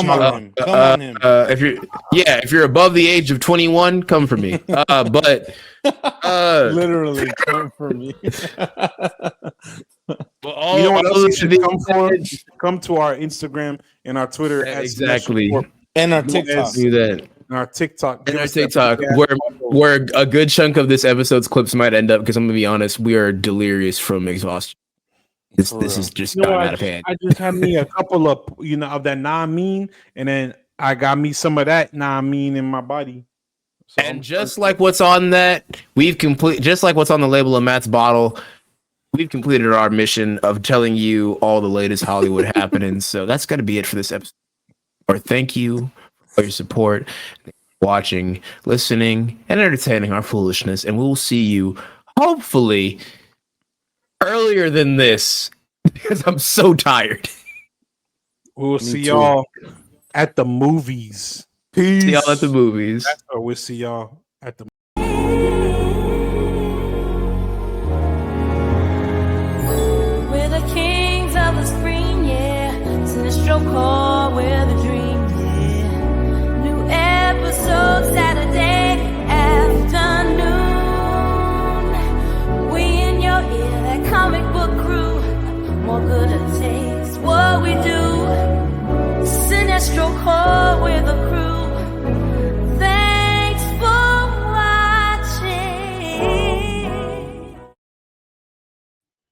Come on him. Come on him. If you're above the age of 21, come for me. But Literally come for me. all, You know what all else you of should the- come for? Come to our Instagram and our Twitter. at Exactly. Cinestro And our TikTok. do that. And our TikTok. And Give our us that TikTok, big ass where a good chunk of this episode's clips might end up, because I'm gonna be honest, we are delirious from exhaustion. This is just You know, gotten out of hand. I just had me a couple of of that mean, and then I got me some of that mean in my body. So And just like what's on that, just like what's on the label of Matt's bottle, we've completed our mission of telling you all the latest Hollywood happenings. So that's gonna be it for this episode. Or thank you for your support, watching, listening, and entertaining our foolishness. And we'll see you hopefully earlier than this because I'm so tired. we'll see y'all at the movies. Peace. See y'all at the movies. Or we'll see y'all at the We're the kings of the screen, yeah. Cinestro core, we're the